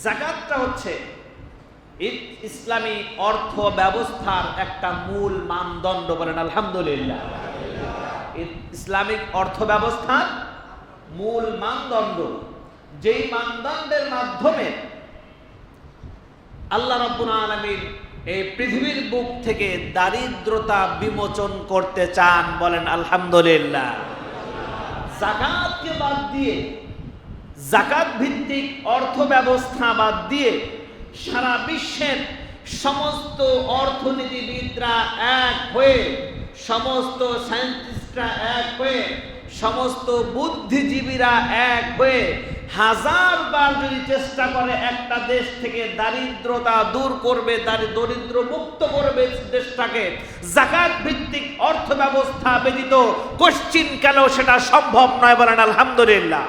যাকাতটা হচ্ছে ইসলামী অর্থ ব্যবস্থার একটা মূল মানদণ্ড, বলেন আলহামদুলিল্লাহ। ইসলামিক অর্থ ব্যবস্থার মূল মানদণ্ড, যেই মানদণ্ডের মাধ্যমে আল্লাহ রাব্বুল আলামিন এই পৃথিবীর বুক থেকে দারিদ্রতা বিমোচন করতে চান, বলেন আলহামদুলিল্লাহ। যাকাতকে বাদ দিয়ে, যাকাত ভিত্তিক অর্থ ব্যবস্থা বাদ দিয়ে সারা বিশ্বের সমস্ত অর্থনীতিবিদরা এক হয়ে, সমস্ত সায়েন্টিস্টরা এক হয়ে, সমস্ত বুদ্ধিজীবীরা এক হয়ে হাজারবার যদি চেষ্টা করে একটা দেশ থেকে দারিদ্রতা দূর করবে, দরিদ্র মুক্ত করবে দেশটাকে, যাকাত ভিত্তিক অর্থ ব্যবস্থা ব্যতীত কোশ্চিন কেন সেটা সম্ভব নয়, বলেন আলহামদুলিল্লাহ।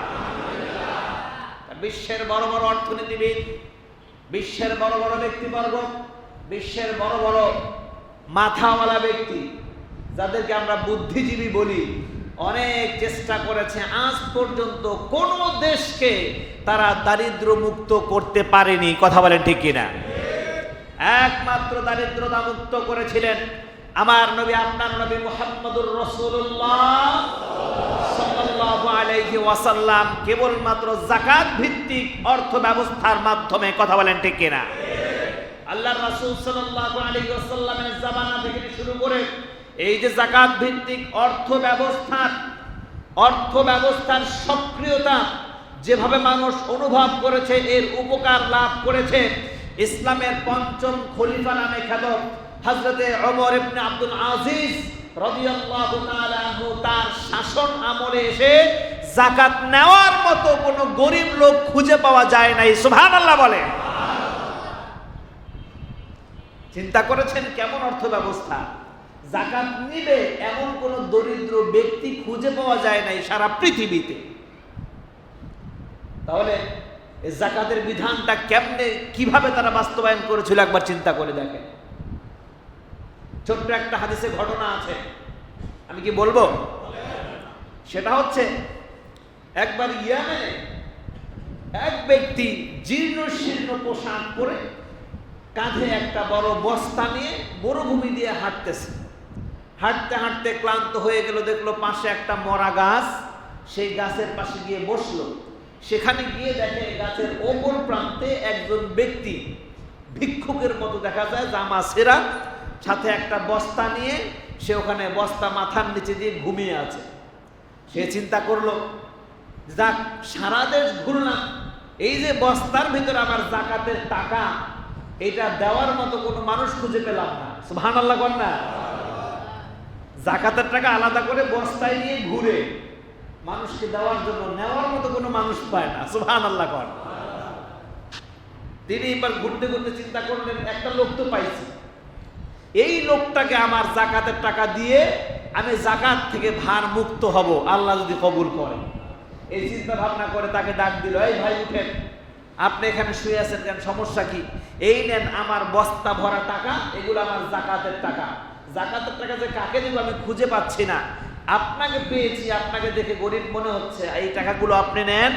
বিশ্বের বড় বড় অর্থনীতিবিদ, বিশ্বের বড় বড় ব্যক্তিবর্গ, বিশ্বের বড় বড় মাথাওয়ালা ব্যক্তি, যাদেরকে আমরা বুদ্ধিজীবী বলি, অনেক চেষ্টা করেছে, আজ পর্যন্ত কোন দেশকে তারা দারিদ্র মুক্ত করতে পারেনি। কথা বলেন ঠিক কিনা? একমাত্র দারিদ্রতা মুক্ত করেছিলেন আমার নবী, আপনার নবী মুহাম্মদুর রাসূলুল্লাহ সাল্লাল্লাহু আলাইহি ওয়াসাল্লাম, কেবলমাত্র যাকাত ভিত্তিক অর্থ ব্যবস্থার মাধ্যমে। কথা বলেন ঠিক কিনা? আল্লাহর রাসূল সাল্লাল্লাহু আলাইহি ওয়াসাল্লামের জামানা থেকে শুরু করে এই যে যাকাত ভিত্তিক অর্থ ব্যবস্থার সক্রিয়তা যেভাবে মানুষ অনুভব করেছে, এর উপকার লাভ করেছে, ইসলামের পঞ্চম খলিফা নামে খ্যাত হযরতে ওমর ইবনে আব্দুল আজিজ রাদিয়াল্লাহু তাআলা আনহু, তার শাসন আমলে এসে যাকাত নেওয়ার মতো কোনো গরিব লোক খুঁজে পাওয়া যায় নাই। সুবহানাল্লাহ বলে। চিন্তা করেছেন কেমন অর্থ ব্যবস্থা? যাকাত নিবে এমন কোন দরিদ্র ব্যক্তি খুঁজে পাওয়া যায় নাই সারা পৃথিবীতে। তাহলে এই যাকাতের বিধানটা কেমনে, কিভাবে তারা বাস্তবায়ন করেছিল একবার চিন্তা করে দেখেন। ছোট্ট একটা হাদিসে ঘটনা আছে, আমি কি বলবো? সেটা হচ্ছে একবার ইয়েমেনে এক ব্যক্তি জীর্ণ শীর্ণ পোশাক পরে কাঁধে একটা বড় বস্তা নিয়ে মরুভূমি দিয়ে হাঁটতেছে। হাঁটতে হাঁটতে ক্লান্ত হয়ে গেল, দেখলো পাশে একটা মরা গাছ, সেই গাছের পাশে গিয়ে বসলো। সেখানে গিয়ে দেখে গাছের ওপর প্রান্তে একজন ব্যক্তি ভিক্ষুকের মতো দেখা যায়, জামা ছেঁড়া, সাথে একটা বস্তা নিয়ে সে ওখানে বস্তা মাথার নিচে দিয়ে ঘুমিয়ে আছে। সে চিন্তা করলো, যাক সারা দেশ ঘুরলাম, এই যে বস্তার ভিতরে আমার যাকাতের টাকা, এটা দেওয়ার মতো কোনো মানুষ খুঁজে পেলাম না। সুবহানাল্লাহ বল না। যাকাতের টাকা আলাদা করে বস্তায় নিয়ে ঘুরে মানুষকে দেওয়ার জন্য, নেওয়ার মতো কোনো মানুষ পায় না। সুবহানাল্লাহ বল। তিনি এবার ঘুরতে ঘুরতে চিন্তা করলেন, একটা লোক তো পাইছি, এই লোকটাকে আমার যাকাতের টাকা দিয়ে আমি যাকাত থেকে ভার মুক্ত হব, আল্লাহ যদি কবুল করে। এই চিন্তা ভাবনা করে তাকে ডাক দিল, এই ভাই উঠেন, আপনি এখানে শুয়ে আছেন কেন, সমস্যা কি? এই নেন আমার বস্তা ভরা টাকা, এগুলো আমার যাকাতের টাকা। যাকাতের টাকা যে কাকে দেব আমি খুঁজে পাচ্ছি না, আপনাকে পেয়েছি, আপনাকে দেখে গরিব মনে হচ্ছে, এই টাকাগুলো আপনি নেন,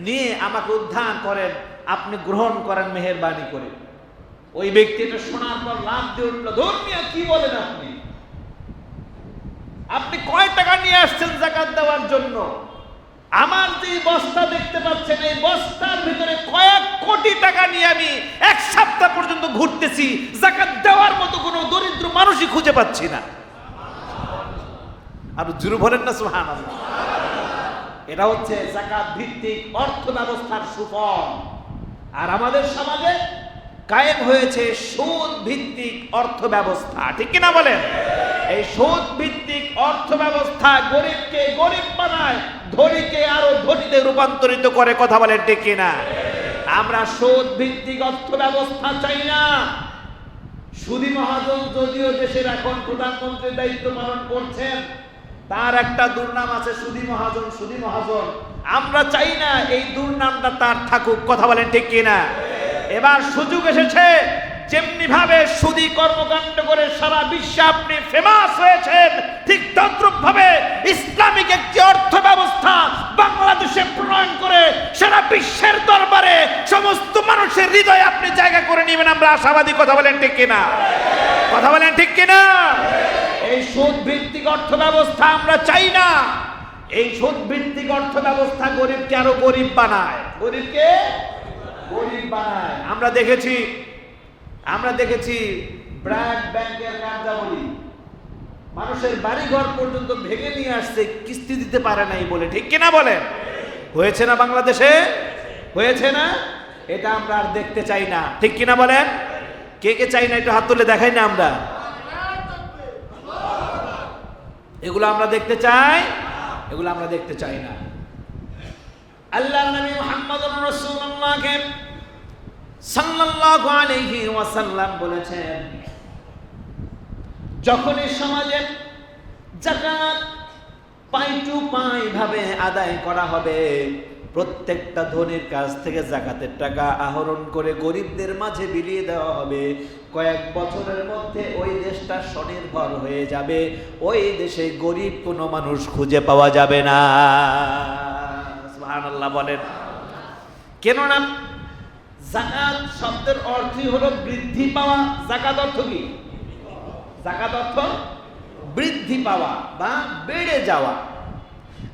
নিয়ে আমাকে উদ্ধার করেন, আপনি গ্রহণ করেন মেহেরবানি করে। ওই ব্যক্তি এটা শোনার পর লাভ দিয়ে উঠলো, ধর্মীয় কি বলেন আপনি? আপনি কয় টাকা নিয়ে আসছেন যাকাত দেওয়ার জন্য? আমার যে বস্তা দেখতে পাচ্ছেন, এই বস্তার ভিতরে কয়েক কোটি টাকা নিয়ে আমি এক সপ্তাহ পর্যন্ত ঘুরতেছি, যাকাত দেওয়ার মতো কোনো দরিদ্র মানুষই খুঁজে পাচ্ছি না। আর জোরে বলেন না সুবহানাল্লাহ। এটা হচ্ছে যাকাত ভিত্তিক অর্থ ব্যবস্থার সুফল। আর আমাদের সমাজে কায়েম হয়েছে সুদ ভিত্তিক অর্থ ব্যবস্থা, ঠিক কিনা বলেন? এই সুদ ভিত্তিক অর্থ ব্যবস্থা গরিবকে গরিব বানায়, ধনীকে আরো ধনীতে রূপান্তরিত করে। কথা বলেন ঠিক কিনা? আমরা সুদ ভিত্তিক অর্থ ব্যবস্থা চাই না। সুদী মহাজন যদিও দেশের এখন প্রধানমন্ত্রীর দায়িত্ব পালন করছেন, তার একটা দুর্নাম আছে, সুদী মহাজন, সুদী মহাজন। আমরা চাই না এই দুর্নামটা তার থাকুক। কথা বলেন ঠিক কিনা? এবার সুযোগ এসেছে, যেমনি ভাবে সুদী কর্মকাণ্ড করে সারা বিশ্বে আপনি ফেমাস হয়েছেন, ঠিক তদ্রূপ ভাবে ইসলামিক একটি অর্থ ব্যবস্থা বাংলাদেশে প্রণয়ন করে সারা বিশ্বের দরবারে সমস্ত মানুষের হৃদয়ে আপনি জায়গা করে নেবেন, আমরা আশাবাদী। কথা বলেন ঠিক কিনা? কথা বলেন ঠিক কিনা? এই সুদ ভিত্তিক অর্থ ব্যবস্থা আমরা চাই না। এই সুদ ভিত্তিক অর্থ ব্যবস্থা গরিবকে আরো গরিব বানায়, গরিবকে গরিব বানায়। আমরা দেখেছি ব্র্যাক ব্যাংকের কার্যাবলী মানুষের বাড়িঘর পর্যন্ত ভেঙে নিয়ে আসছে কিস্তি দিতে পারে নাই বলে। ঠিক কিনা বলেন? হয়েছে না বাংলাদেশে? হয়েছে না? এটা আমরা আর দেখতে চাই না। ঠিক কিনা বলেন? কে কে চাই না একটু হাত তুলে দেখাই না আমরা। এগুলো আমরা দেখতে চাই, এগুলো আমরা দেখতে চাই না। আল্লাহর নবী মুহাম্মদুর রাসূলুল্লাহ সাল্লাল্লাহু আলাইহি ওয়াসাল্লাম বলেছেন, যখন এই সমাজে যাকাত পাই টু পাই ভাবে আদায় করা হবে, প্রত্যেকটা ধনীর কাছ থেকে যাকাতের টাকা আহরণ করে গরিবদের মাঝে বিলিয়ে দেওয়া হবে, কয়েক বছরের মধ্যে ওই দেশটা স্বনির্ভর হয়ে যাবে। ওই দেশে গরিব কোনো মানুষ খুঁজে পাওয়া যাবে না। সুবহানাল্লাহ বলেন। কেননা যাকাত শব্দের অর্থই হলো বৃদ্ধি পাওয়া। যাকাত অর্থ কি? যাকাত অর্থ বৃদ্ধি পাওয়া বা বেড়ে যাওয়া।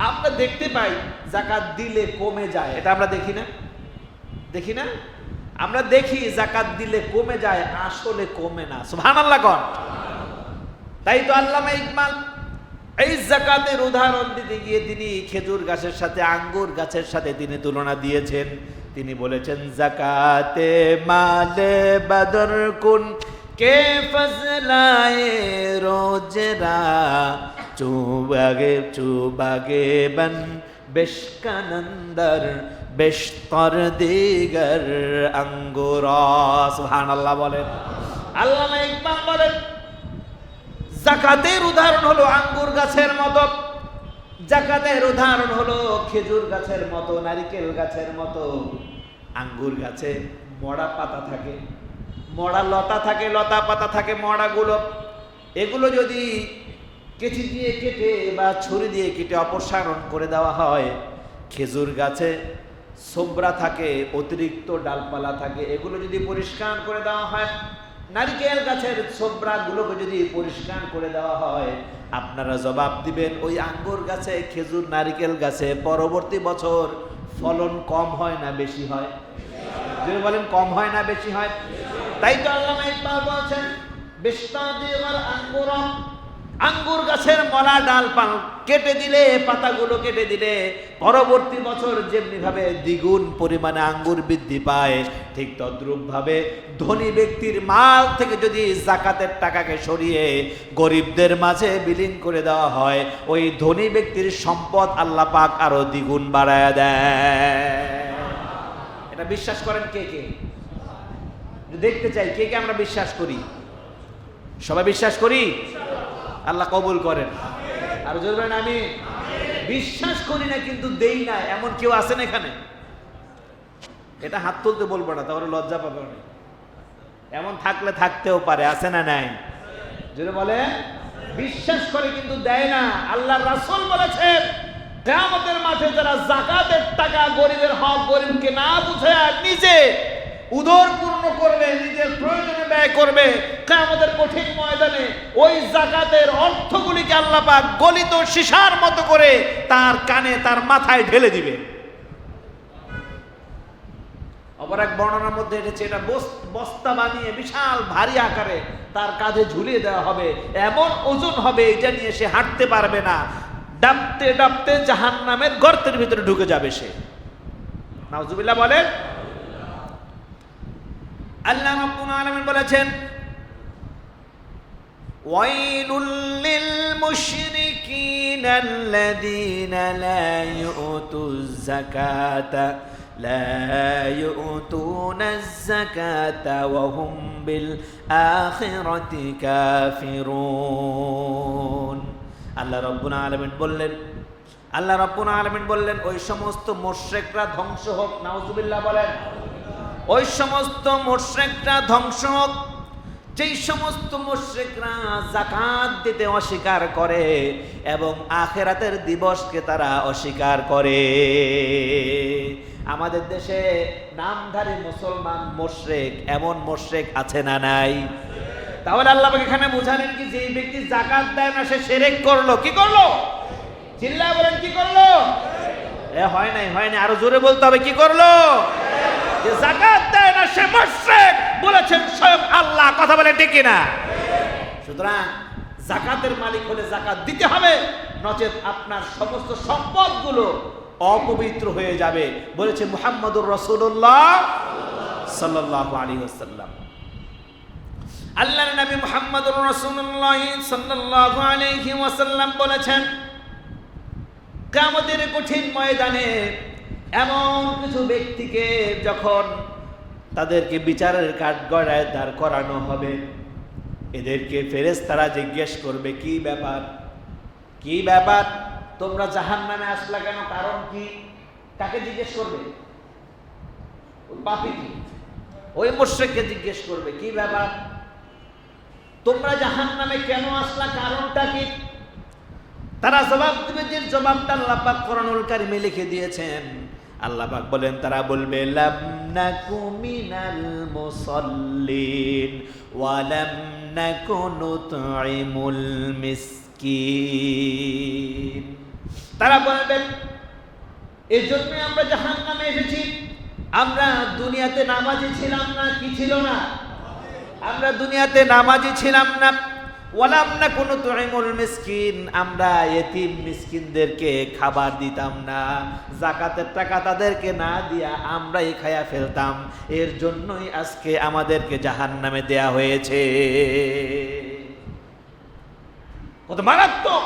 আমরা দেখতে পাই যাকাত দিলে কমে যায়, এটা আমরা দেখি না? দেখি না? আমরা দেখি যাকাত দিলে কমে যায়, আসলে কমে না। সুবহানাল্লাহ কোন। তাই তো আল্লামা ইকবাল এই যাকাতের উদাহরণ দিতে গিয়ে তিনি খেজুর গাছের সাথে আঙ্গুর গাছের সাথে তিনি তুলনা দিয়েছেন। তিনি বলেছেন, যাকাতে মালে বদর কুন কে ফজলায়ে রোজরা চুবাগে বন বেশকানন্দর বেশতর দিগর আঙ্গুরা। সুবহানাল্লাহ বলেন। আল্লামা ইকবাল বলেন, যাকাতের উদাহরণ হলো আঙ্গুর গাছের মতো, যাকাতের উদাহরণ হলো খেজুর গাছের মতো, নারিকেল গাছের মতো। আঙ্গুর গাছে মরা পাতা থাকে, মরা লতা থাকে, লতা পাতা থাকে মরাগুলো। এগুলো যদি কেচি দিয়ে কেটে বা ছুরি দিয়ে কেটে অপসারণ করে দেওয়া হয়, খেজুর গাছে ছোবরা থাকে, অতিরিক্ত ডালপালা থাকে, এগুলো যদি পরিষ্কার করে দেওয়া হয়, নারিকেল গাছের ছোবরাগুলোকে যদি পরিষ্কার করে দেওয়া হয়, আপনারা জবাব দিবেন ওই আঙ্গুর গাছে, খেজুর, নারিকেল গাছে পরবর্তী বছর ফলন কম হয় না বেশি হয়? যদি বলেন কম হয় না বেশি হয়? তাই তো আল্লামা ইকবাল বলেছেন, বেশতাদিগার আঙ্গুরা, আঙ্গুর গাছের মরা ডালপাল কেটে দিলে, পাতাগুলো কেটে দিলে পরবর্তী বছর যেমনি ভাবে দ্বিগুণ পরিমাণে আঙ্গুর বৃদ্ধি পায়, ঠিক তদ্রূপ ভাবে ধনী ব্যক্তির মাল থেকে যদি যাকাতের টাকাকে সরিয়ে গরিবদের মাঝে বিলীন করে দেওয়া হয়, ওই ধনী ব্যক্তির সম্পদ আল্লাহ পাক আরো দ্বিগুণ বাড়ায় দেয়। এটা বিশ্বাস করেন কে কে? দেখতে চাই কে কে আমরা বিশ্বাস করি। সবাই বিশ্বাস করি? আল্লাহ কবুল করেন। আর জোর বলেন আমি বিশ্বাস করি না কিন্তু দেই না, এমন কেউ আছেন এখানে? এটা হাত তুলতে বলবো না, তাহলে লজ্জা পাবে না। এমন থাকলে থাকতেও পারে, আছে না নাই? জোরে বলে বিশ্বাস করে কিন্তু দেয় না। আল্লাহর রাসূল বলেছেন, কিয়ামতের মাঠে যারা যাকাতের টাকা, গরিবের হক গরিবকে না বুঝে নিজে উদর পূর্ণ করবে, নিজের প্রয়োজনে ব্যয় করবে, কিয়ামতের কঠিন ময়দানে ওই যাকাতের অর্থগুলিকে আল্লাহ পাক গলিত সীসার মতো করে তার কানে, তার মাথায় ঢেলে দিবে। অপর এক বর্ণনার মধ্যে এসেছে, এটা বস্তা বানিয়ে বিশাল ভারী আকারে তার কাঁধে ঝুলিয়ে দেওয়া হবে, এমন ওজন হবে এটা নিয়ে সে হাঁটতে পারবে না, ডাবতে ডাবতে জাহান্নামের গর্তের ভিতরে ঢুকে যাবে সে। নাউজুবিল্লাহ বলেন। আল্লাহ রাব্বুল আলামিন বলেছেন, ওয়াইলুল লিল মুশরিকিন আল্লাযীনা লা ইউতুজ যাকাতা ওয়া হুম বিল আখিরাতি কাফিরুন। আল্লাহ রাব্বুল আলামিন বললেন, ওই সমস্ত মুশরিকরা ধ্বংস হোক। নাউজুবিল্লাহ বলেন। ওই সমস্ত মুশরিকরা ধ্বংস হোক যেই সমস্ত মুশরিকরা যাকাত দিতে অস্বীকার করে এবং আখিরাতের দিবসকে তারা অস্বীকার করে। আমাদের দেশে নামধারী মুসলমান মুশরিক, এমন মুশরিক আছে না নাই? তাহলে আল্লাহ পাক এখানে বোঝালেন কি, যে ব্যক্তি যাকাত দেয় না সে শিরক করলো। কি করলো? চিল্লায় বলেন, কি করলো? হয় নাই, আরো জোরে বলতে হবে, কি করলো? যে যাকাত দেয় না সে মুশরিক বলেছেন স্বয়ং আল্লাহ। কথা বলে ঠিক কিনা? সুতরাং যাকাতের মালিক হলে যাকাত দিতে হবে, নচেত আপনার সমস্ত সম্পদগুলো অপবিত্র হয়ে যাবে, বলেছে মুহাম্মদুর রাসূলুল্লাহ সাল্লাল্লাহু আলাইহি ওয়াসাল্লাম। আল্লাহর নবী মুহাম্মদুর রাসূলুল্লাহ সাল্লাল্লাহু আলাইহি ওয়াসাল্লাম বলেছেন, কিয়ামতের কঠিন ময়দানে এমন কিছু ব্যক্তিকে যখন তাদেরকে বিচারের কাঠগড়ায় দাঁড় করানো হবে, এদেরকে ফেরেশতারা জিজ্ঞেস করবে, কি ব্যাপার, কি ব্যাপার, তোমরা জাহান্নামে আসলা কেন, কারণ কি? কাকে জিজ্ঞেস করবে? ওই পাপীকে, ওই মুশরিককে জিজ্ঞেস করবে, কি ব্যাপার, তোমরা জাহান্নামে কেন আসলা, কারণটা কি? তারা জবাব দিবে, যে জবাবটা আল্লাহ পাক কোরআনুল কারীমে লিখে দিয়েছেন। আল্লাহ পাক বলেন, তারা বলবে, লাম নাকু মিনাল মুসাল্লিন ওয়া লাম নাকু নুতঈমুল মিসকিন। তারা বলবেন, এজন্যই আমরা জাহান্নামে এসেছি, আমরা দুনিয়াতে নামাজি ছিলাম না। কি ছিল না? আমরা দুনিয়াতে নামাজি ছিলাম না। ওয়ালাম নাকু নুতঈমুল মিসকিন, আমরা এতিম মিসকিনদেরকে খাবার দিতাম না, যাকাতের টাকা তাদেরকে না দিয়া আমরাই খায়া ফেলতাম, এর জন্যই আজকে আমাদেরকে জাহান্নামে দেয়া হয়েছে। কত মারাত্মক!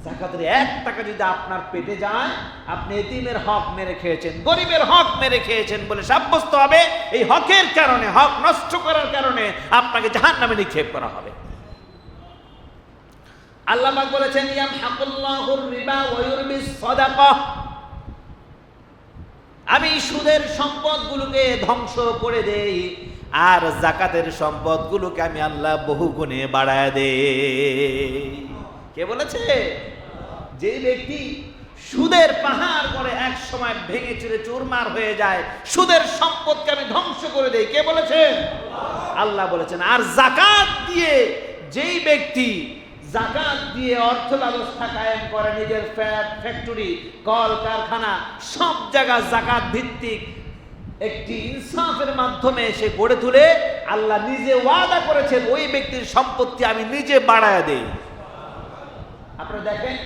যাকাতের 1 টাকা যদি আপনার পেটে যায়, আপনি এতিমের হক মেরে খেয়েছেন, গরিবের হক মেরে খেয়েছেন বলে সাব্যস্ত হবে। এই হকের কারণে, হক নষ্ট করার কারণে আপনাকে জাহান্নামে নিক্ষেপ করা হবে। আল্লাহ পাক বলেছেন, ইয়ামহাকুল্লাহুর রিবা ওয়া ইউরবিস সাদাকাহ, আমি সুদের সম্পদগুলোকে ধ্বংস করে দেই আর যাকাতের সম্পদগুলোকে আমি আল্লাহ বহুগুণে বাড়ায় দেই। কে বলেছে? যে ব্যক্তি সুদের পাহাড় করে এক সময় ভেঙে চুরে চুরমার হয়ে যায়, সুদের সম্পদকে আমি ধ্বংস করে দেই। কে বলেছেন? আল্লাহ বলেছেন। আর যাকাত দিয়ে, যেই ব্যক্তি যাকাত দিয়ে অর্থ ব্যবস্থা কায়েম করে, নিজের ফ্যাক্টরি, কল কারখানা, সব জায়গা যাকাত ভিত্তিক একটি ইনসাফের মাধ্যমে সে গড়ে তুলে, আল্লাহ নিজে ওয়াদা করেছেন ওই ব্যক্তির সম্পত্তি আমি নিজে বাড়ায় দেই। আপনারা দেখেন,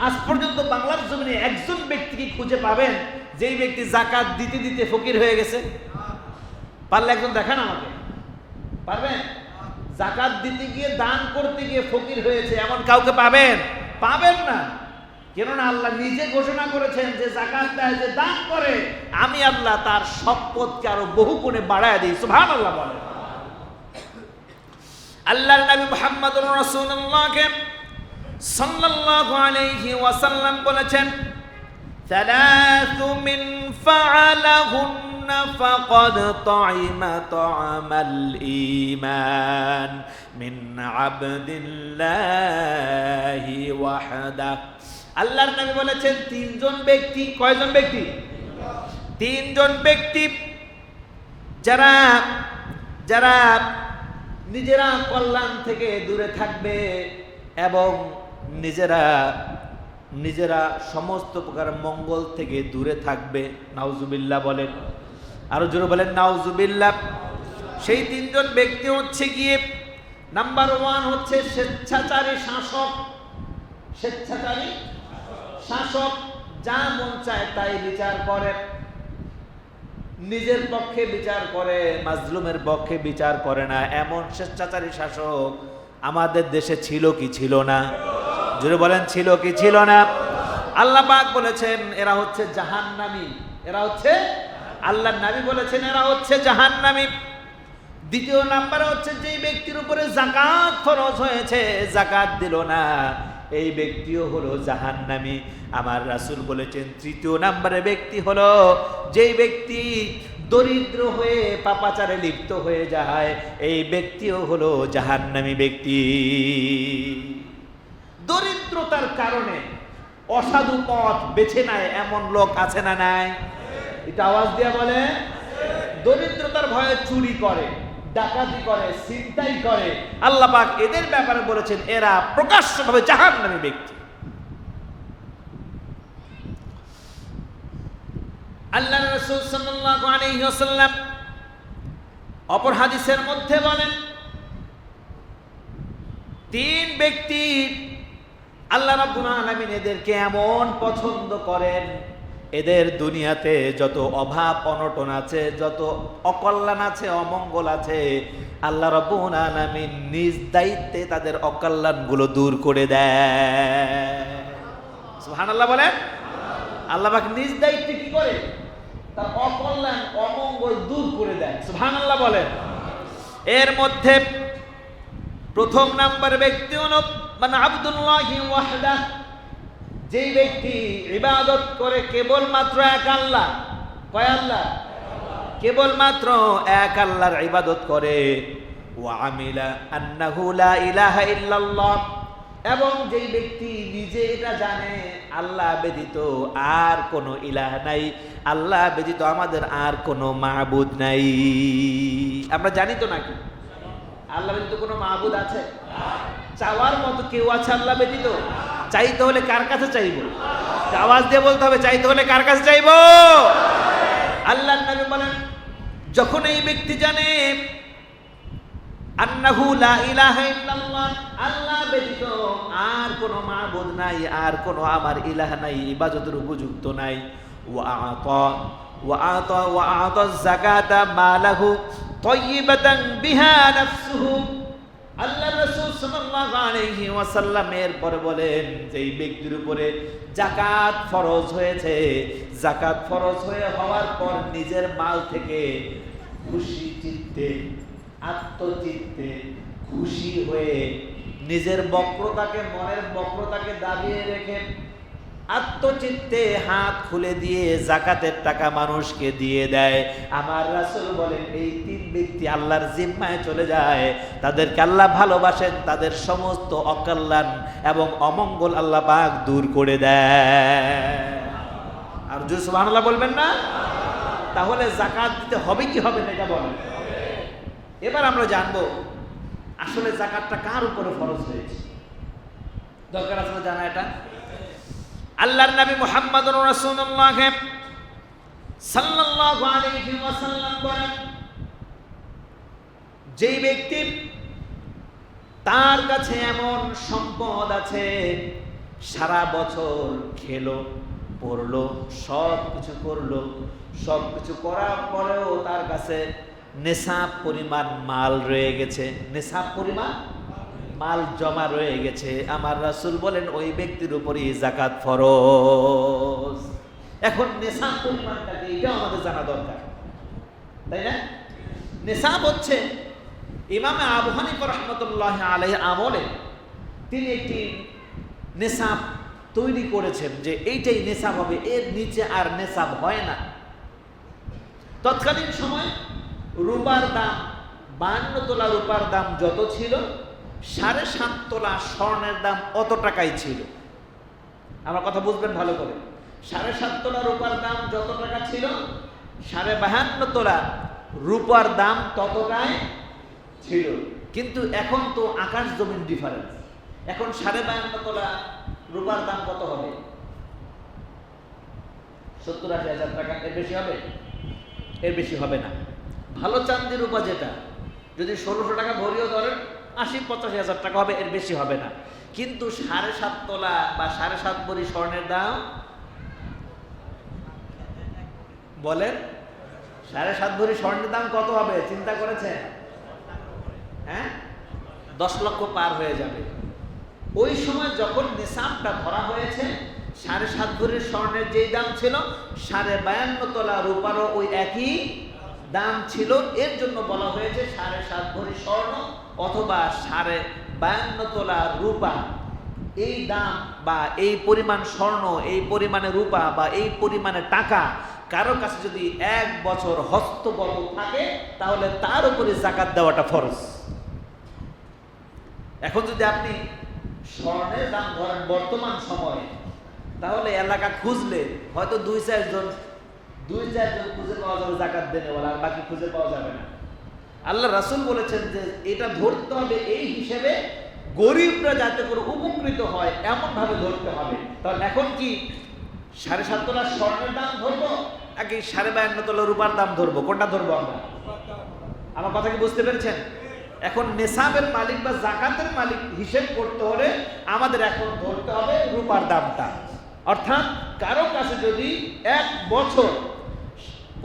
আজ পর্যন্ত বাংলার জমিনে একজন ব্যক্তিকে খুঁজে পাবেন যেই ব্যক্তি যাকাত দিতে দিতে ফকির হয়ে গেছে? পারলে একজন দেখান আমাকে, পারবেন? যাকাত দিতে গিয়ে, দান করতে গিয়ে ফকির হয়েছে এমন কাউকে পাবেন? পাবেন না। কেননা আল্লাহ নিজে ঘোষণা করেছেন যে যাকাত দেয়, যে দান করে, আমি আল্লাহ তার সম্পদকে আরো বহু গুণে বাড়ায় দিই। সুবহানাল্লাহ বলেন। আল্লাহর নবী মুহাম্মদুর রাসূলুল্লাহকে সাল্লাল্লাহু আলাইহি ওয়াসাল্লাম বলেছেন, সালাসু মিন ফাআলাহুন্না ফাকাদ তা'ইমা তা'মাল ঈমান মিন আবদিল্লাহি ওয়াহদা। আল্লাহর নবী বলেছেন, 3 জন ব্যক্তি। কয়জন ব্যক্তি? 3 জন ব্যক্তি, যারা যারা নিজেরা কল্যাণ থেকে দূরে থাকবে এবং নিজেরা সমস্ত প্রকার মঙ্গল থেকে দূরে থাকবে। নাউজুবিল্লাহ বলেন, আরো জোরে বলেন নাউজুবিল্লাহ। সেই 3 জন ব্যক্তি হচ্ছে গিয়ে, নাম্বার 1 হচ্ছে স্বেচ্ছাচারী শাসক। স্বেচ্ছাচারী শাসক, যা মন চায় তাই বিচার করে, নিজের পক্ষে বিচার করে, মাজলুমের পক্ষে বিচার করে না। এমন স্বেচ্ছাচারী শাসক আমাদের দেশে ছিল কি ছিল না? জোরে বলেন, ছিল কি ছিল না? আল্লাহ পাক বলেছেন এরা হচ্ছে জাহান্নামী। এরা হচ্ছে, আল্লাহর নবী বলেছেন এরা হচ্ছে জাহান্নামী। দ্বিতীয় নাম্বারে হচ্ছে, যেই ব্যক্তির উপরে যাকাত ফরজ হয়েছে, যাকাত দিল না, এই ব্যক্তিও হলো জাহান্নামী। আমার রাসূল বলেছেন তৃতীয় নাম্বারে ব্যক্তি হলো যেই ব্যক্তি দরিদ্র হয়ে পাপাচারে লিপ্ত হয়ে যায়, এই ব্যক্তিও হলো জাহান্নামী ব্যক্তি। দরিদ্রতার কারণে অসাধু পথ বেছে নেয় এমন লোক আছে না নাই? এটা আওয়াজ দিয়ে বলে। দরিদ্রতার ভয়ে চুরি করে, ডাকাতি করে, ছিনতাই করে। আল্লাহ পাক এদের ব্যাপারে বলেছেন এরা প্রকাশ্যভাবে জাহান্নামী ব্যক্তি। আল্লাহর রাসূল সাল্লাল্লাহু আলাইহি ওয়াসাল্লাম অপর হাদিসের মধ্যে বলেন, তিন ব্যক্তি আল্লাহ রাব্বুল আলামিন এদেরকে এমন পছন্দ করেন, এদের দুনিয়াতে যত অভাব অনটন আছে, যত অকল্যাণ আছে, অমঙ্গল আছে, আল্লাহ রাব্বুল আলামিন নিজ দায়িত্বে তাদের অকল্যাণগুলো দূর করে দেয়। সুবহানাল্লাহ বলেন। আল্লাহ পাক নিজ দায়িত্বে কি করে? তার অকল্যাণ অমঙ্গল দূর করে দেয়। সুবহানাল্লাহ বলেন। এর মধ্যে প্রথম নাম্বার ব্যক্তি হলো মানে আব্দুল্লাহি ওয়াহদা, যেই ব্যক্তি ইবাদত করে কেবলমাত্র এক আল্লাহ। কয় আল্লাহ? কেবলমাত্র এক আল্লাহর ইবাদত করে। ওয়া আমিলা আন্নাহু লা ইলাহা ইল্লাল্লাহ, এবং যেই ব্যক্তি নিজে এটা জানে আল্লাহ ব্যতীত আর কোনো ইলাহ নাই, আল্লাহ ব্যতীত আমাদের আর কোনো মাবুদ নাই। আমরা জানি তো নাকি আল্লাহ ব্যতীত কোনো মাবুদ আছে? চাওয়ার মতো কেউ আছে আল্লাহ ব্যতীত? চাইতে হলে কার কাছে চাইবো? আওয়াজ দিয়ে বলতে হবে, চাইতে হলে কার কাছে চাইবো? আল্লাহর নবী বলেন, যখন এই ব্যক্তি জানে আন্নাহু লা ইলাহা ইল্লাল্লাহ, আল্লাহ ব্যতীত আর কোনো মাবুদ নাই, আর কোনো আমার ইলাহ নাই, ইবাদতের উপযুক্ত নাই। ওয়া আতা যাকাতা মালাহু তাইয়িবাতান বিহা নাফসুহু। আল্লাহ রাসূল সাল্লাল্লাহু আলাইহি ওয়াসাল্লাম এরপরে বলেন, যেই ব্যক্তির উপরে যাকাত ফরজ হয়েছে, যাকাত ফরজ হওয়ার পর নিজের মাল থেকে খুশি চিত্তে, আত্মচিত্তে খুশি হয়ে নিজের বক্রতাকে, মনের বক্রতাকে দাবিয়ে রেখে আত্মচিত্তে হাত খুলে দিয়ে যাকাতের টাকা মানুষকে দিয়ে দেয়, আমার রাসূল বলেন এই তিন ব্যক্তি আল্লাহর জিম্মায় চলে যায়। তাদেরকে আল্লাহ ভালোবাসেন, তাদের সমস্ত অকল্যাণ এবং অমঙ্গল আল্লাহ পাক দূর করে দেয়। আর জোরে সুবহানাল্লাহ বলবেন না? তাহলে যাকাত দিতে হবে কি হবে না এটা বলেন। এবার আমরা জানবো আসলে যাকাতটা কার উপরে ফরজ হয়েছে। দরকার আসলে জানা এটা। আল্লাহর নবী মুহাম্মদুর রাসূলুল্লাহ সাল্লাল্লাহু আলাইহি ওয়াসাল্লাম বলেন, যেই ব্যক্তি তার কাছে এমন সম্পদ আছে, সারা বছর খেলো, পড়লো, সব কিছু করলো, সব কিছু করার পরেও তার কাছে নেশাব পরিমাণ মাল রয়ে গেছে, নেশাব পরিমাণ মাল জমা রয়ে গেছে, আমার রাসূল বলেন ওই ব্যক্তির উপরই যাকাত ফরজ। এখন নেশাব পরিমাণটা কি এটা আমাদের জানা দরকার, তাই না? নেশাব হচ্ছে ইমাম আবু হানিফা রাহমাতুল্লাহি আলাইহি আমলে তিনি একটি নেশাব তৈরি করেছেন যে এইটাই নেশাব হবে, এর নিচে আর নেশাব হয় না। তৎকালীন সময় রূপার দাম 52 তোলা রূপার দাম যত ছিল, 7.5 তোলা স্বর্ণের দাম অত টাকাই ছিল। আমার কথা বুঝবেন ভালো করে। 7.5 তোলা রূপার দাম যত টাকা ছিল, 52.5 তোলা রূপার দাম ততটাই ছিল। কিন্তু এখন তো আকাশ জমিন ডিফারেন্স। এখন 52.5 তোলা রূপার দাম কত হবে? 70-80 হাজার টাকা। এর বেশি হবে? এর বেশি হবে না। ভালো চাঁদি রূপা যেটা, যদি 1600 টাকা ভরিও ধরেন 80-85 হাজার টাকা হবে, এর বেশি হবে না। কিন্তু 7.5 তোলা বা 7.5 ভরি স্বর্ণের দাম বলেন, 7.5 ভরি স্বর্ণের দাম কত হবে চিন্তা করেছেন? হ্যাঁ, 10 লক্ষ পার হয়ে যাবে। ওই সময় যখন নিসাবটা ধরা হয়েছে, 7.5 ভরি স্বর্ণের যেই দাম ছিল, 52.5 তোলা রূপারও ওই একই দাম ছিল। এর জন্য বলা হয়েছে 7.5 ভরি স্বর্ণ অথবা 52.5 তোলা রূপা। এই দাম বা এই পরিমাণ স্বর্ণ, এই পরিমাণে রূপা বা এই পরিমাণে টাকা কারো কাছে যদি 1 বছর হস্তগত থাকে তাহলে তার উপরে যাকাত দেওয়াটা ফরজ। এখন যদি আপনি স্বর্ণের দাম ধরেন বর্তমান সময়ে, তাহলে এলাকা খুঁজলে হয়তো 2-4 জন খুঁজে পাওয়া যাবে যাকাত দেনেওয়ালা, আর বাকি খুঁজে পাওয়া যাবে না। আল্লাহ রাসূল বলেছেন যে এটা ধরতে হবে এই হিসেবে গরিবরা যাতে করে উপকৃত হয় এমন ভাবে ধরতে হবে। তাহলে এখন কি 7.5 তোলা স্বর্ণের দাম ধরবো নাকি 52.5 তোলা রূপার দাম ধরবো? কোনটা ধরবো আমরা? আমার কথা কি বুঝতে পেরেছেন? এখন নেসাবের মালিক বা যাকাতের মালিক হিসেব করতে হলে আমাদের এখন ধরতে হবে রূপার দামটা। অর্থাৎ কারো কাছে যদি 1 বছর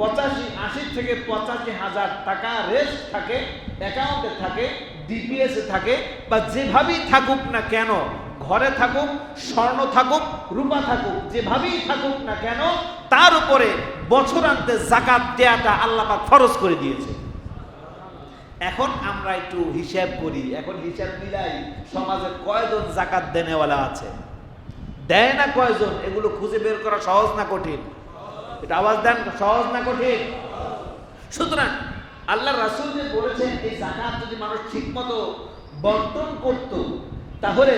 80 থেকে 85,000 টাকা রেস্ট থাকে, অ্যাকাউন্টে থাকে, ডিপিএস এ থাকে, বা যেভাবেই থাকুক না কেন, ঘরে থাকুক, স্বর্ণ থাকুক, রূপা থাকুক, যেভাবেই থাকুক না কেন, তার উপরে বছরান্তে যাকাত দেওয়াটা আল্লাহ পাক ফরজ করে দিয়েছে। এখন আমরা একটু হিসাব করি, এখন হিসাব মিলাই সমাজে কয়জন যাকাত দেনেওয়ালা আছে, দেয় না কয়জন, এগুলো খুঁজে বের করা সহজ না কঠিন? এটা আওয়াজ দেন, সহজ না কঠিন? সুতরাং আল্লাহ রাসূল যে বলেছেন এই যাকাত যদি মানুষ ঠিকমতো বন্টন করত তাহলে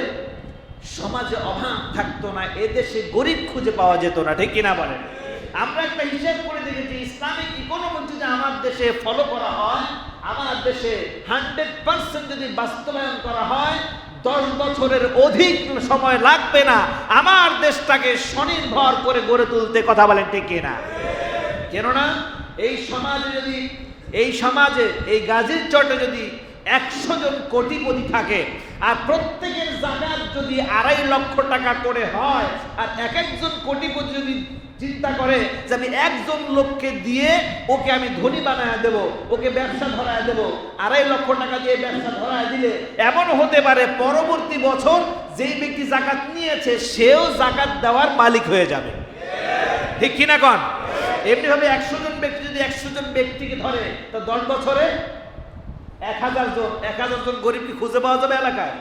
সমাজে অভাব থাকতো না, এদেশে গরিব খুঁজে পাওয়া যেত না, ঠিক কিনা বলেন? আমরা একটা হিসাব করে দেখেছি, ইসলামিক ইকোনমি যদি আমার দেশে ফলো করা হয়, আমার দেশে 100% যদি বাস্তবায়ন করা হয়, 10 বছরের অধিক সময় লাগবে না আমার দেশটাকে স্বনির্ভর করে গড়ে তুলতে, কথা বলেন ঠিক কিনা? কেননা এই সমাজে এই গাজীর চটে যদি 100 জন কোটিপতি থাকে আর প্রত্যেকের যাকাত যদি 2.5 লক্ষ টাকা করে হয়, আর এক একজন কোটিপতি যদি চিন্তা করে যে আমি একজন লোককে দিয়ে ওকে আমি ধনী বানায় দেব, ওকে ব্যবসা ধরায় দেব, 2.5 লক্ষ টাকা দিয়ে ব্যবসা ধরায় দিলে এমন হতে পারে পরবর্তী বছর যেই ব্যক্তি যাকাত নিয়েছে সেও যাকাত দেওয়ার মালিক হয়ে যাবে, ঠিক কিনা কন? এমনি ভাবে 100 জন ব্যক্তি যদি 100 জন ব্যক্তিকে ধরে তো 10 বছরে 1000 জন গরিবকে খুঁজে পাওয়া যাবে এলাকায়?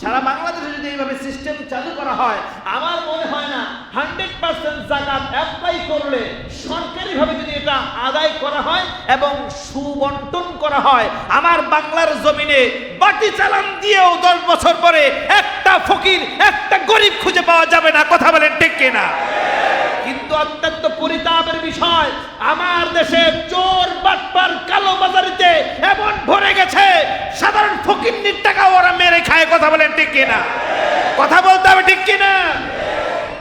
সারা বাংলাদেশে যদি এইভাবে সিস্টেম চালু করা হয়, আমার মনে হয় না 100% যাকাত অ্যাপ্লাই করলে, সরকারিভাবে যদি এটা আদায় করা হয় এবং সুবন্টন করা হয়, আমার বাংলার জমিনে বাটি চালান দিয়েও 10 বছর পরে একটা ফকির, একটা গরিব খুঁজে পাওয়া যাবে না, কথা বলেন ঠিক কিনা? কিন্তু অত্যন্ত পরিতাপের বিষয়, আমার দেশে চোর বাটপার কালোবাজারিতে এমন ভরে গেছে, সাধারণ ফকিরনির টাকা ওরা মেরে খায়, কথা বলেন ঠিক কিনা? কথা বলতে হবে ঠিক কিনা?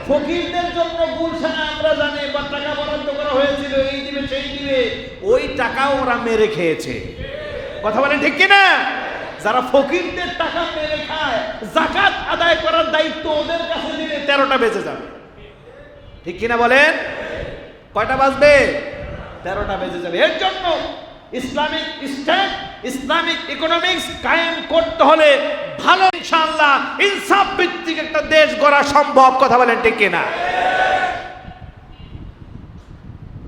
ফকিরদের জন্য গুলশানে আমরা জানি বা টাকা বরাদ্দ করা হয়েছিল, এই দিবে সেই দিবে, ওই টাকা ওরা মেরে খেয়েছে, কথা বলেন ঠিক কিনা? যারা ফকিরদের টাকা মেরে খায়, যাকাত আদায় করার দায়িত্ব ওদের কাছে দিলে 13টা বেজে যাবে, ঠিক কিনা বলেন? কয়টা বাজবে? 13টা বেজে যাবে। এর জন্য ইসলামিক স্টেট, ইসলামিক ইকোনমিক্স কায়েম করতে হলে ভালো ইনশাআল্লাহ ইনসাফ ভিত্তিক একটা দেশ গড়া সম্ভব, কথা বলেন ঠিক কিনা?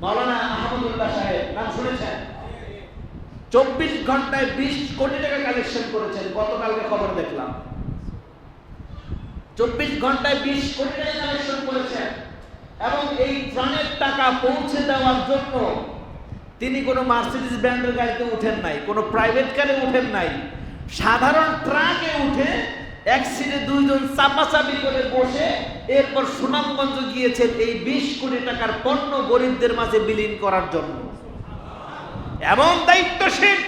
মাওলানা আহমদুল্লাহ সাহেব নাম শুনেছেন? 24 ঘন্টায় 20 কোটি টাকা কালেকশন করেছেন, গতকালকে খবর দেখলাম। 24 ঘন্টায় 20 কোটি টাকা কালেকশন করেছেন এবং এই ত্রাণের টাকা পৌঁছে দেওয়ার জন্য তিনি কোনো মার্সিডিজ ব্র্যান্ডের গাড়িতে উঠেন নাই, কোনো প্রাইভেট কারে উঠেন নাই, সাধারণ ট্রাকে উঠে এক সিটে 2 জন চাপাচাপি করে বসে এরপর সুনামগঞ্জ গিয়েছেন এই 20 কোটি টাকার পণ্য গরিবদের মাঝে বিলীন করার জন্য। এমন দায়িত্বশীল,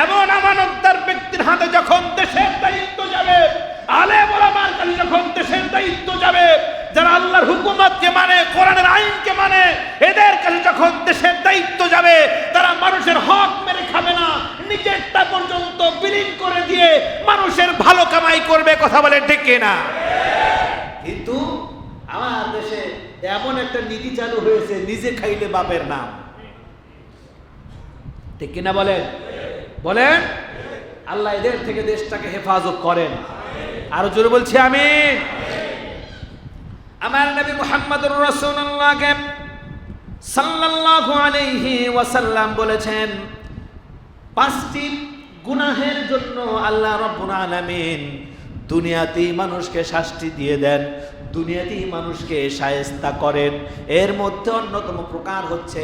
এমন আমানতদার ব্যক্তির হাতে যখন দেশের দায়িত্ব যাবে, আলেম ওলামার কাছে যখন দেশের দায়িত্ব যাবে, যারা আল্লাহর হুকুমতকে মানে, কোরআনের আইনকে মানে, এদের কাছে যখন দেশের দায়িত্ব যাবে, তারা মানুষের হক মেরে খাবে না, নিজেরটা পর্যন্ত বিলীন করে দিয়ে মানুষের ভালো কামাই করবে, কথা বলেন ঠিক কিনা? কিন্তু আমার দেশে এমন একটা নীতি চালু হয়েছে, নিজে খাইলে বাপের নাম, ঠিক কিনা বলেন? বলেন, আল্লাহ এদের থেকে দেশটাকে হেফাজত করেন। আরো জোরে বলছি আমিন। আমার নবী মুহাম্মদুর রাসূলুল্লাহ সাল্লাল্লাহু আলাইহি ওয়াসাল্লাম বলেছেন, 5টি গুনাহের জন্য আল্লাহ রাব্বুল আলামিন দুনিয়াতেই মানুষকে শাস্তি দিয়ে দেন, দুনিয়াতেই মানুষকে শায়েস্তা করেন। এর মধ্যে অন্যতম প্রকার হচ্ছে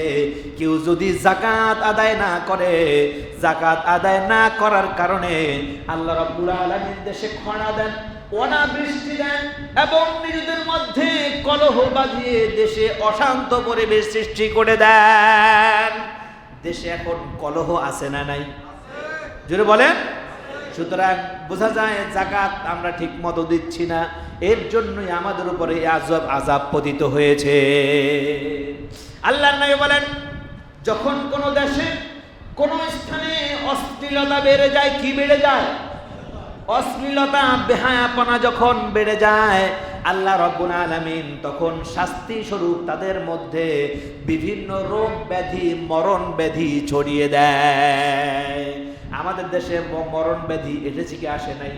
কেউ যদি যাকাত আদায় না করে, যাকাত আদায় না করার কারণে আল্লাহ রাব্বুল আলামিন দেশে খরা দেন, অনাবৃষ্টি দেন এবং নিজেদের মধ্যে কলহ বাঁধিয়ে দেশে অশান্ত পরিবেশ সৃষ্টি করে দেন। দেশে এখন কলহ আছে না নাই? জোরে বলেন। সুতরাং বোঝা যায় যাকাত আমরা ঠিক মতো দিচ্ছি না, এর জন্যই আমাদের উপরে আযাব পতিত হয়েছে। আল্লাহর নবী বলেন, যখন কোনো দেশে কোনো স্থানে অশ্লীলতা বেড়ে যায়, কি বেড়ে যায়? অশ্লীলতা, বেহায়াপনা যখন বেড়ে যায়, আল্লাহ রাব্বুল আলামিন তখন শাস্তি স্বরূপ তাদের মধ্যে বিভিন্ন রোগ ব্যাধি, মরণ ব্যাধি ছড়িয়ে দেয়। আমাদের দেশে মরণ ব্যাধি এসেছে কি আসে নাই?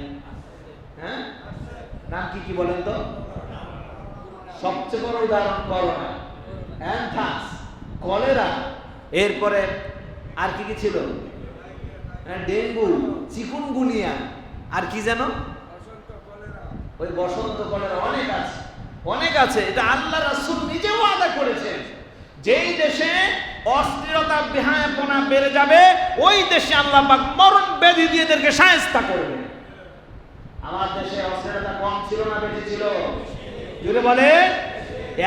হ্যাঁ, নাম কি কি বলেন তো? সবচেয়ে বড় উদাহরণ করোনা, অ্যানথ্রাক্স, কলেরা, এরপরে আর কি কি ছিল? ডেঙ্গু, চিকুনগুনিয়া, আর কি যেন ওই বসন্ত কলেরা, অনেক আছে, অনেক আছে। এটা আল্লাহ রাসূল নিজেও ওয়াদা করেছেন, যেই দেশে অশ্লীলতা, বেহায়াপনা বেড়ে যাবে, ওই দেশে আল্লাহ পাক মরণ ব্যাধি দিয়ে এদেরকে শায়েস্তা করবে। আমার দেশে অশ্লীলতা কম ছিল না বেশি ছিল? জুড়ে বলে।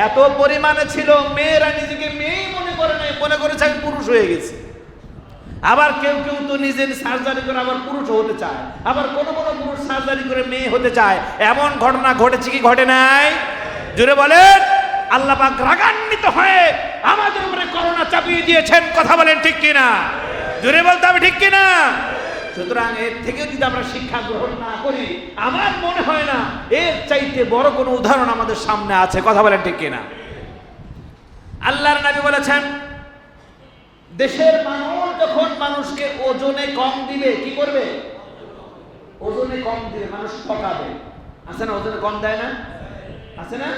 এত পরিমাণে ছিল, মেয়েরা নিজেকে মেয়ে মনে করে নাই, মনে করেছে আমি পুরুষ হয়ে গেছি। আবার কেউ কেউ তো নিজের সার্জারি করে আবার পুরুষ হতে চায়, আবার কোনো কোনো পুরুষ সার্জারি করে মেয়ে হতে চায়। এমন ঘটনা ঘটেছে কি ঘটে নাই? জুড়ে বলেন। আল্লাহ পাক রাগান্বিত হয়ে আমাদের উপরে করোনা চাপিয়ে দিয়েছেন। কথা বলেন ঠিক কিনা? জুড়ে বলতে হবে ঠিক কিনা? সুতরাং এর থেকে যদি আমরা শিক্ষা গ্রহণ না করি, আমার মনে হয় না এর চাইতে বড় কোনো উদাহরণ আমাদের সামনে আছে। কথা বলেন ঠিক কিনা? আল্লাহর নবী বলেছেন, দেশের মানুষ যখন মানুষকে ওজনে কম দিবে, কি করবে? ওজনে কম দিবে, মানুষ ঠকাবে। আছে না? ওজনে কম দেয় না? আছে না?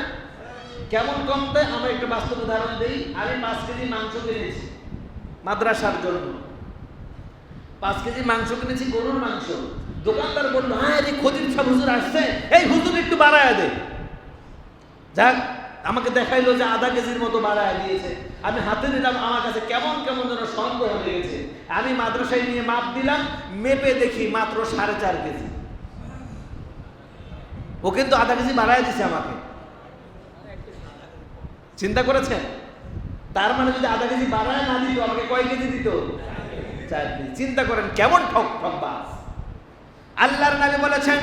কেমন কম দেয়? আমরা একটা বাস্তব উদাহরণ দিই। আমি 5 কেজি মাংস কিনেছি মাদ্রাসার জন্য, 5 কেজি মাংস কিনেছি, গরুর মাংস। দোকানদার বলল, হ্যাঁ এই খদির সাহেব হুজুর আসছে, এই হুজুর একটু বাড়ায় দে। যাক, আমাকে দেখাইলো যে আধা কেজির মতো বাড়ায় দিয়েছে। আমি হাতে নিলাম, আমার কাছে কেমন কেমন যেন সন্দেহ লেগেছে। আমি মাদ্রাসায় নিয়ে মাপ দিলাম, মেপে দেখি মাত্র 4.5 কেজি। ও কিন্তু আধা কেজি বাড়ায় দিছে আমাকে। চিন্তা করেছেন? তার মানে যদি আধা কেজি বাড়ায় না দিত, আমাকে কয় কেজি দিত? 4 কেজি। চিন্তা করেন কেমন ঠকবাজ। আল্লাহর নবী বলেছেন,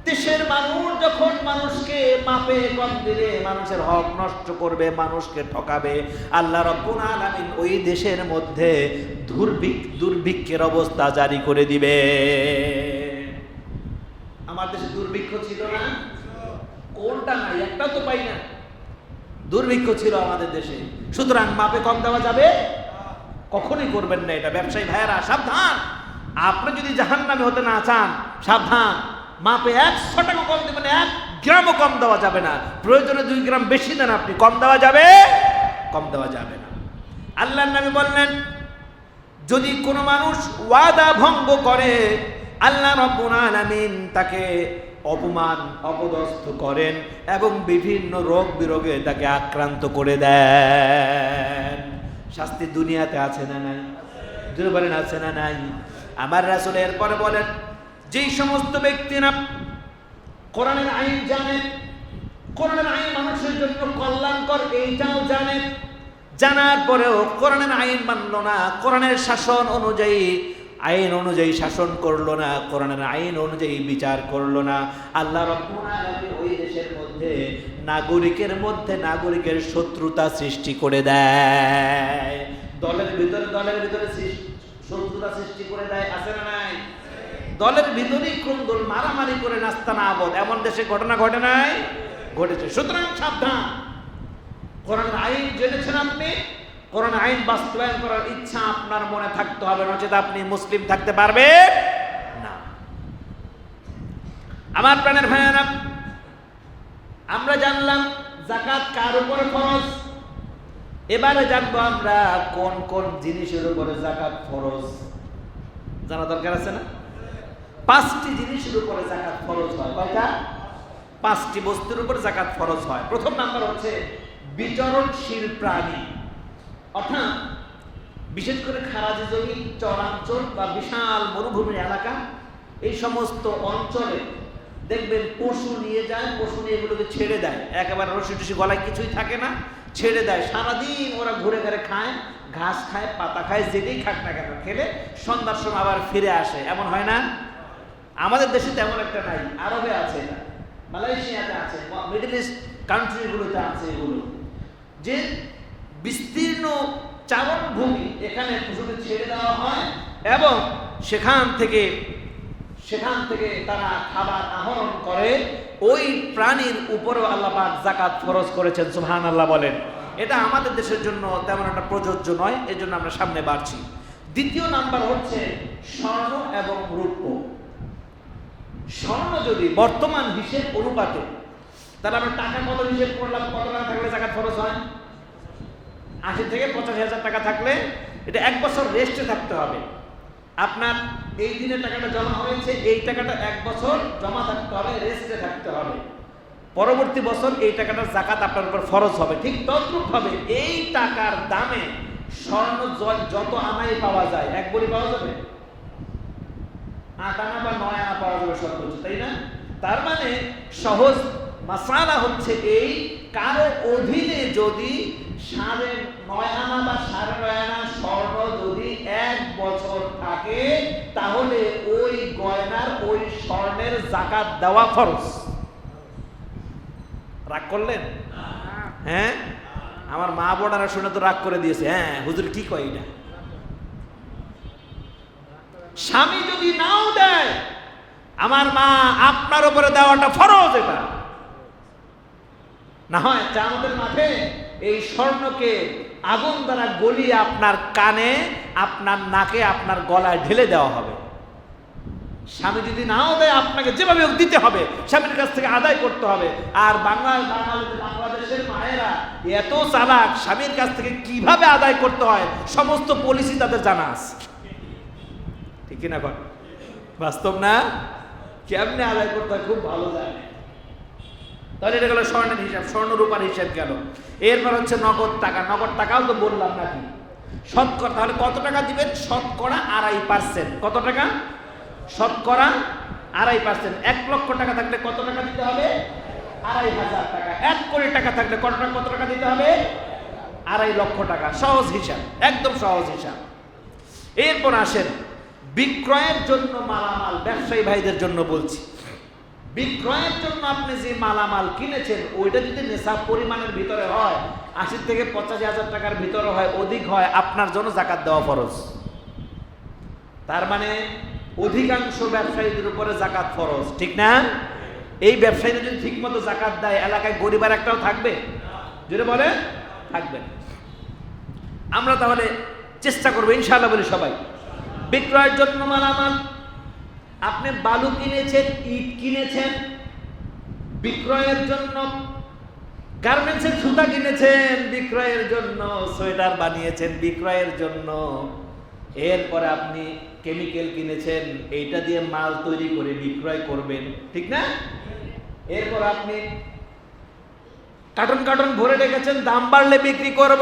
দেশের মানুষ যখন মানুষকে মাপে কম দিবে, মানুষের হক নষ্ট করবে, মানুষকে ঠকাবে, আল্লাহ রাব্বুল আলামিন ওই দেশের মধ্যে দুর্ভিক্ষের অবস্থা জারি করে দিবে। আমার দেশে দুর্ভিক্ষ ছিল না? কোনটা নাই? একটা তো পাই না। দুর্ভিক্ষ ছিল আমাদের দেশে। সুতরাং মাপে কম দেওয়া যাবে? কখনোই করবেন না এটা। ব্যবসায়ী ভাইয়েরা সাবধান, আপনি যদি জাহান্নামী হতে না চান, সাবধান। মাপে 100 টাকা কম দেবেন, 1 গ্রামও কম দেওয়া যাবে না। প্রয়োজনে 2 গ্রাম বেশি দেন আপনি, কম দেওয়া যাবে? কম দেওয়া যাবে না। আল্লাহর নবী বললেন, যদি কোনো মানুষ ওয়াদা ভঙ্গ করে, আল্লাহ রাব্বুল আলামিন তাকে অপমান অপদস্থ করেন এবং বিভিন্ন রোগ বিরোগে তাকে আক্রান্ত করে দেন। শাস্তি দুনিয়াতে আছে না নাই? যদি বলেন আছে না নাই? আমার রাসূল এরপরে বলেন, যেই সমস্ত ব্যক্তিরা কোরআনের আইন জানেন, কোরআনের আইন মানুষের জন্য কল্যাণকর এইটাও জানেন, জানার পরেও কোরআনের আইন মানল না, কোরআনের শাসন অনুযায়ী আইন অনুযায়ী শাসন করলো না, কোরআনের আইন অনুযায়ী বিচার করলো না, আল্লাহ রাব্বুল আলামিন ওই দেশের মধ্যে নাগরিকের শত্রুতা সৃষ্টি করে দেয়। দলের ভিতরে শত্রুতা সৃষ্টি করে দেয়। আছে না নাই? দলের ভিতরেই কোন্দল, মারামারি করে নাস্তানাবদ, এমন দেশে ঘটনা ঘটে নাই? ঘটেছে। সুতরাং সাবধান। কোরআনের আইন জেনেছেন আপনি, কোরআন আইন বাস্তবায়ন করার ইচ্ছা আপনার মনে থাকতে হবে, নচেত আপনি মুসলিম থাকতে পারবেন না। আমার প্রাণের ভাইয়েরা, আমরা জানলাম যাকাত কার উপরে ফরজ। এবারে জানবো আমরা কোন কোন জিনিসের উপরে যাকাত ফরজ। জানা দরকার আছে না? 5টি জিনিসের উপরে যাকাত ফরজ হয়। কয়টা? 5টি বস্তুর উপর যাকাত ফরজ হয়। প্রথম নাম্বার হচ্ছে বিচরণশীল প্রাণী, অর্থাৎ বিশেষ করে খারাজি জমি, চরাঞ্চল বা বিশাল মরুভূমির এলাকা, এই সমস্ত অঞ্চলে দেখবেন পশু নিয়ে যায়, পশু নিয়ে এগুলোকে ছেড়ে দেয়, একেবারে রশি টসি গলায় কিছুই থাকে না, ছেড়ে দেয়, সারাদিন ওরা ঘুরে ঘুরে খায়, ঘাস খায়, পাতা খায়, যেটাই খাক না কেন, খেলে সন্ধ্যার সময় আবার ফিরে আসে। এমন হয় না? আমাদের দেশে তেমন একটা নাই, আরবে আছে এটা, মালয়েশিয়াতে আছে, মিডল ইস্ট কান্ট্রিগুলোতে আছে এগুলো, যে বিস্তীর্ণ চারণভূমি, এখানে পশুকে ছেড়ে দেওয়া হয় এবং সেখান থেকে তারা খাবার আহরণ করে। ওই প্রাণীর উপরেও আল্লাহ পাক যাকাত ফরজ করেছেন, সুবহানাল্লাহ বলেন। এটা আমাদের দেশের জন্য তেমন একটা প্রযোজ্য নয়, এজন্য আমরা সামনে বাড়ছি। দ্বিতীয় নাম্বার হচ্ছে স্বর্ণ এবং রৌপ্য। স্বর্ণ যদি বর্তমান হিসেব অনুপাতে, তাহলে আমরা টাকা কত হিসেব করলাম, কত টাকা থাকলে যাকাত ফরজ হয়? 80 থেকে 85,000 টাকা থাকলে এটা 1 বছর রেস্টে থাকতে হবে। আপনার এই দিনে টাকাটা জমা হয়েছে, এই টাকাটা 1 বছর জমা থাকতে হবে, রেস্টে থাকতে হবে। পরবর্তী বছর এই টাকাটার যাকাত আপনার উপর ফরজ হবে। ঠিক তদ্রূপ ভাবে এই টাকার দামে স্বর্ণ যত আনাই পাওয়া যায়, 1 ভরি পাওয়া যাবে, 8 আনা বা 9 আনা পাওয়া যাবে সর্বোচ্চ, তাই না? তার মানে সহজ মাসালা হচ্ছে এই, কারো অধীনে যদি 9.5 আনা বা 9.5 আনা স্বর্ণ যদি 1 বছর থাকে, তাহলে ওই গয়নার, ওই স্বর্ণের যাকাত দেওয়া ফরজ। রাগ করলেন? হ্যাঁ, আমার মা বোনেরা শুনে তো রাগ করে দিয়েছে। হ্যাঁ হুজুর কি কয় এটা? স্বামী যদি নাও দেয়, আমার মা আপনার উপরে দেওয়াটা ফরজ। এটা না হয় কিয়ামতের মাঠে এই স্বর্ণকে আগুন দ্বারা গলিয়ে আপনার কানে, আপনার নাকে, আপনার গলায় ঢেলে দেওয়া হবে। স্বামী যদি নাও দেয়, আপনাকে যেভাবে দিতে হবে, স্বামীর কাছ থেকে আদায় করতে হবে। আর বাংলাদেশের মায়েরা এত চালাক, স্বামীর কাছ থেকে কিভাবে আদায় করতে হয় সমস্ত পলিসি তাদের জানা আছে, ঠিক না? বাস্তব না? কেমনে আদায় করতে হয় খুব ভালো জানে। তাহলে এটা গেল স্বর্ণের হিসাব, স্বর্ণ রূপার হিসাব গেল। এরপর হচ্ছে নগদ টাকা। নগদ টাকাও তো বললাম নাকি, শতকরা। তাহলে কত টাকা দিবেন? শতকরা 2.5%। কত টাকা? শতকরা 2.5%। 1 লক্ষ টাকা থাকলে কত টাকা দিতে হবে? 2,500 টাকা। 1 কোটি টাকা থাকলে কত টাকা দিতে হবে? 2.5 লক্ষ টাকা। সহজ হিসাব, একদম সহজ হিসাব। এরপর আসেন বিক্রয়ের জন্য মালামাল। ব্যবসায়ী ভাইদের জন্য বলছি, বিক্রয়ের জন্য আপনি যে মালামাল কিনেছেন, ওইটা যদি নেশাব পরিমাণের ভিতরে হয়, 80 থেকে 85,000 টাকার ভিতরে হয়, অধিক হয়, আপনার জন্য যাকাত দেওয়া ফরজ। তার মানে অধিকাংশ ব্যবসায়ীদের উপরে যাকাত ফরজ, ঠিক না? এই ব্যবসায়ীরা যদি ঠিক মতো যাকাত দেয়, এলাকায় গরিবের একটাও থাকবে? যদি বলে থাকবে। আমরা তাহলে চেষ্টা করবো ইনশাআল্লাহ বলি সবাই, বিক্রয়ের জন্য মালামাল। আপনি বালু কিনেছেন, ইট কিনেছেন, বিক্রয়ের জন্য গার্মেন্টসের সুতা কিনেছেন, বিক্রয়ের জন্য সোয়েটার বানিয়েছেন, বিক্রয়ের জন্য। এরপরে আপনি কেমিক্যাল কিনেছেন, এইটা দিয়ে মাল তৈরি করে বিক্রয় করবেন, ঠিক না? এরপর আপনি কার্টন কার্টন ভরে রেখেছেন, দাম বাড়লে বিক্রি করব।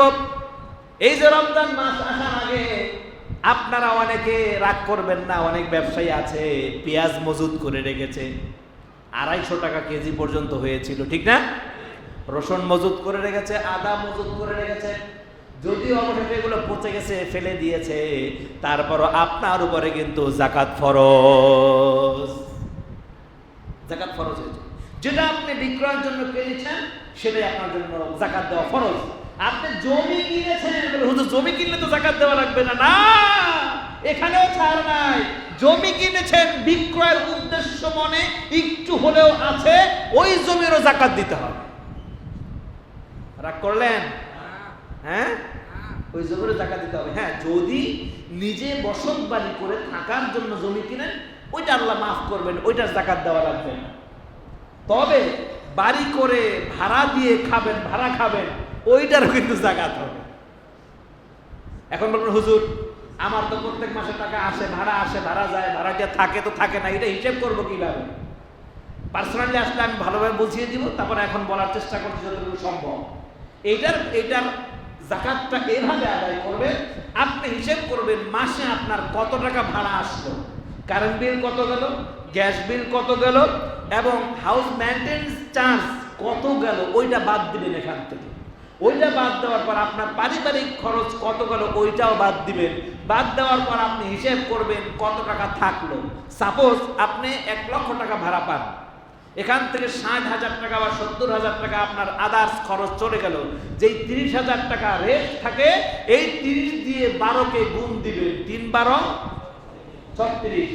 এই যে রমজান মাস আসার আগে আপনারা অনেকে রাগ করবেন না, অনেক ব্যবসায়ী আছে পেঁয়াজ মজুদ করে রেখেছে, 250 টাকা কেজি পর্যন্ত হয়েছিল, ঠিক না? রসুন মজুদ করে রেখেছে, আদা মজুদ করে রেখেছে, যদিও অবশেষে এগুলো পচে গেছে, ফেলে দিয়েছে, তারপরও আপনার উপরে কিন্তু যাকাত ফরজ। যাকাত ফরজ হয়েছে। যেটা আপনি বিক্রয়ের জন্য কিনেছেন, সেটাই আপনার জন্য যাকাত দেওয়া ফরজ। আপনি জমি কিনেছেন, হুজুর জমি কিনলে তো যাকাত দেওয়া লাগবে না। না, এখানেও ছাড় নাই। জমি কিনেছেন, বিক্রয়ের উদ্দেশ্য মনে একটু হলেও আছে, ওই জমিরও যাকাত দিতে হবে। রাগ করলেন? হ্যাঁ, ওই জমিরও যাকাত দিতে হবে। হ্যাঁ, যদি নিজে বসত বাড়ি করে থাকার জন্য জমি কিনেন, ওইটা আল্লাহ মাফ করবেন, ওইটার যাকাত দেওয়া লাগবে না। তবে বাড়ি করে ভাড়া দিয়ে খাবেন, ভাড়া খাবেন, ওইটারও কিন্তু যাকাত হবে। এখন বলবেন হুজুর আমার তো প্রত্যেক মাসে টাকা আসে, ভাড়া আসে, ভাড়া যায়, ভাড়া দিয়ে থাকে তো থাকে না, এটা হিসেব করবো কিভাবে? পার্সোনালি আসলে আমি ভালোভাবে বুঝিয়ে দিব, তারপরে এখন বলার চেষ্টা করছি যতটুকু সম্ভব। এইটার যাকাতটা এভাবে আদায় করবেন, আপনি হিসেব করবেন মাসে আপনার কত টাকা ভাড়া আসলো, কারেন্ট বিল কত গেল, গ্যাস বিল কত গেল, এবং হাউস মেইনটেনেন্স চার্জ কত গেল, ওইটা বাদ দিবেন এখান থেকে। ওইটা বাদ দেওয়ার পর আপনার পারিবারিক খরচ কত গেল ওইটাও বাদ দিবেন। বাদ দেওয়ার পর আপনি হিসেব করবেন কত টাকা থাকলো। সাপোজ আপনি 1 লক্ষ টাকা ভাড়া পান, এখান থেকে 60,000 টাকা বা 70,000 টাকা আপনার আদার্স খরচ চলে গেল, যেই 30,000 টাকা রেট থাকে, এই 30 দিয়ে 12কে গুণ দিবেন, 3 12 36,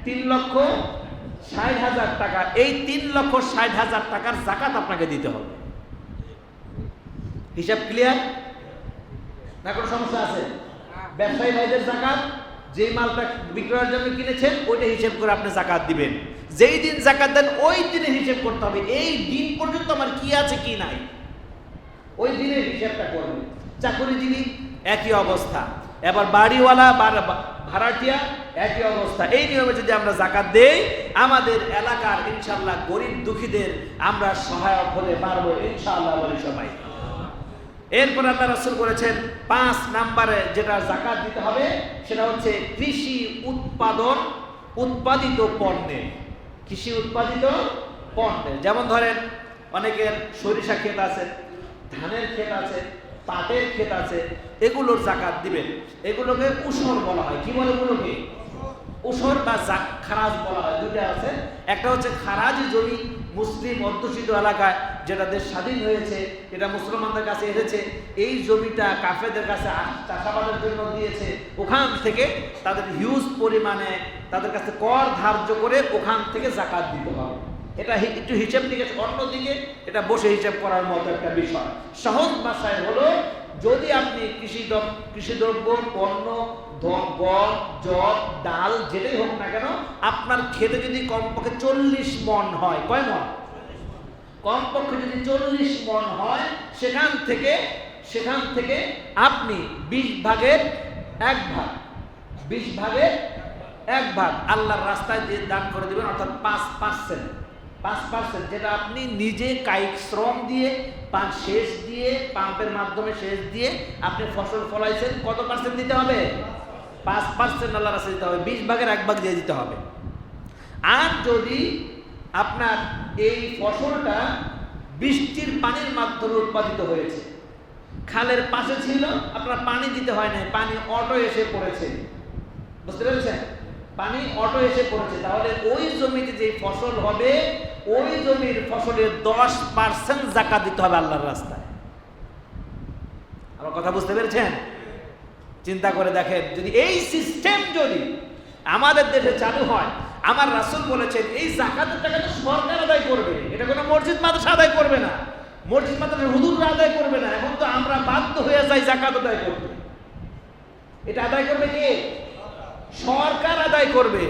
3,60,000 টাকা। এই 3,60,000 টাকার যাকাত আপনাকে দিতে হবে। হিসাব ক্লিয়ার না? কোনো সমস্যা আছে? ব্যবসায়ী ভাইদের যাকাত, যেই মালটা বিক্রয়ের জন্য কিনেছেন ওইটা হিসেব করে আপনি যাকাত দিবেন। যেই দিন যাকাত দেন ওই দিনে হিসেব করতে হবে, এই দিন পর্যন্ত আমার কি আছে কি নাই, ওই দিনের হিসেবটা করবেন। চাকরিজীবী একই অবস্থা, এবার বাড়িওয়ালা ভাড়াটিয়া একই অবস্থা। এই নিয়মে যদি আমরা যাকাত দেই, আমাদের এলাকার ইনশাআল্লাহ গরিব দুঃখীদের আমরা সহায়ক হতে পারবো ইনশাআল্লাহ বলি সবাই। এরপর আল্লাহ রাসূল বলেছেন 5 নম্বরে যেটা যাকাত দিতে হবে সেটা হচ্ছে কৃষি উৎপাদিত পণ্যে। কৃষি উৎপাদিত পণ্যে, যেমন ধরেন অনেকের সরিষা ক্ষেত আছে, ধানের ক্ষেত আছে, পাটের ক্ষেত আছে, এগুলোর যাকাত দিবেন। এগুলোকে উসর বলা হয়। কি বলে এগুলোকে? উসর বা খারাজ বলা হয়। দুটো আছে, একটা হচ্ছে খারাজি জমি মুসলিম অধ্যুষিত এলাকায়, যেটা দেশ স্বাধীন হয়েছে, এটা মুসলমানদের কাছে এসেছে, এই জমিটা কাফেরদের কাছে চাষাবাদের জন্য দিয়েছে, ওখান থেকে তাদের হিউজ পরিমাণে তাদের কাছে কর ধার্য করে ওখান থেকে যাকাত দিতে হবে। এটা একটু হিসেব নিকেশ, অন্যদিকে এটা বসে হিসেব করার মতো একটা বিষয়। সহজ ভাষায় হলো, যদি আপনি কৃষিদ্রব্য পণ্য গম জব ডাল যেটাই হোক না কেন, আপনার খেতে যদি কমপক্ষে 40 মণ হয়, কয় মণ? কমপক্ষে যদি 40 মণ হয়, সেখান থেকে আপনি 20 ভাগের 1 ভাগ, 20 ভাগের 1 ভাগ আল্লাহর রাস্তায় দিয়ে দান করে দেবেন, অর্থাৎ 5%, যেটা আপনি নিজে কায়িক শ্রম দিয়ে সেচ দিয়ে, পাম্পের মাধ্যমে সেচ দিয়ে আপনি ফসল ফলাইছেন, কত পার্সেন্ট দিতে হবে? 5% আল্লাহর রাস্তায় দিতে হবে, 20 ভাগের 1 ভাগ দিয়ে দিতে হবে। আর যদি আপনার এই ফসলটা বৃষ্টির পানির মাধ্যমে উৎপাদিত হয়েছে, খালের পাশে ছিল, আপনার পানি দিতে হয় না, পানি অটো এসে পড়েছে, বুঝতে পেরেছেন? পানি অটো এসে পড়েছে, তাহলে ওই জমিতে যে ফসল হবে, ওই জমির ফসলের 10% যাকাত দিতে হবে আল্লাহর রাস্তায়। আমার কথা বুঝতে পেরেছেন? চিন্তা করে দেখেন, যদি এই সিস্টেম যদি আমাদের দেশে চালু হয়, আমার রাসূল বলেছেন এই যাকাতের টাকা তো সরকার আদায় করবে, এটা কোনো মসজিদ মাদ্রাসা আদায় করবে না, মসজিদ মাদ্রাসা হুজুররা আদায় করবে না। এখন তো আমরা বাধ্য হয়ে যাই যাকাত আদায় করতে। এটা আদায় করবে কে? সরকার আদায় করবে।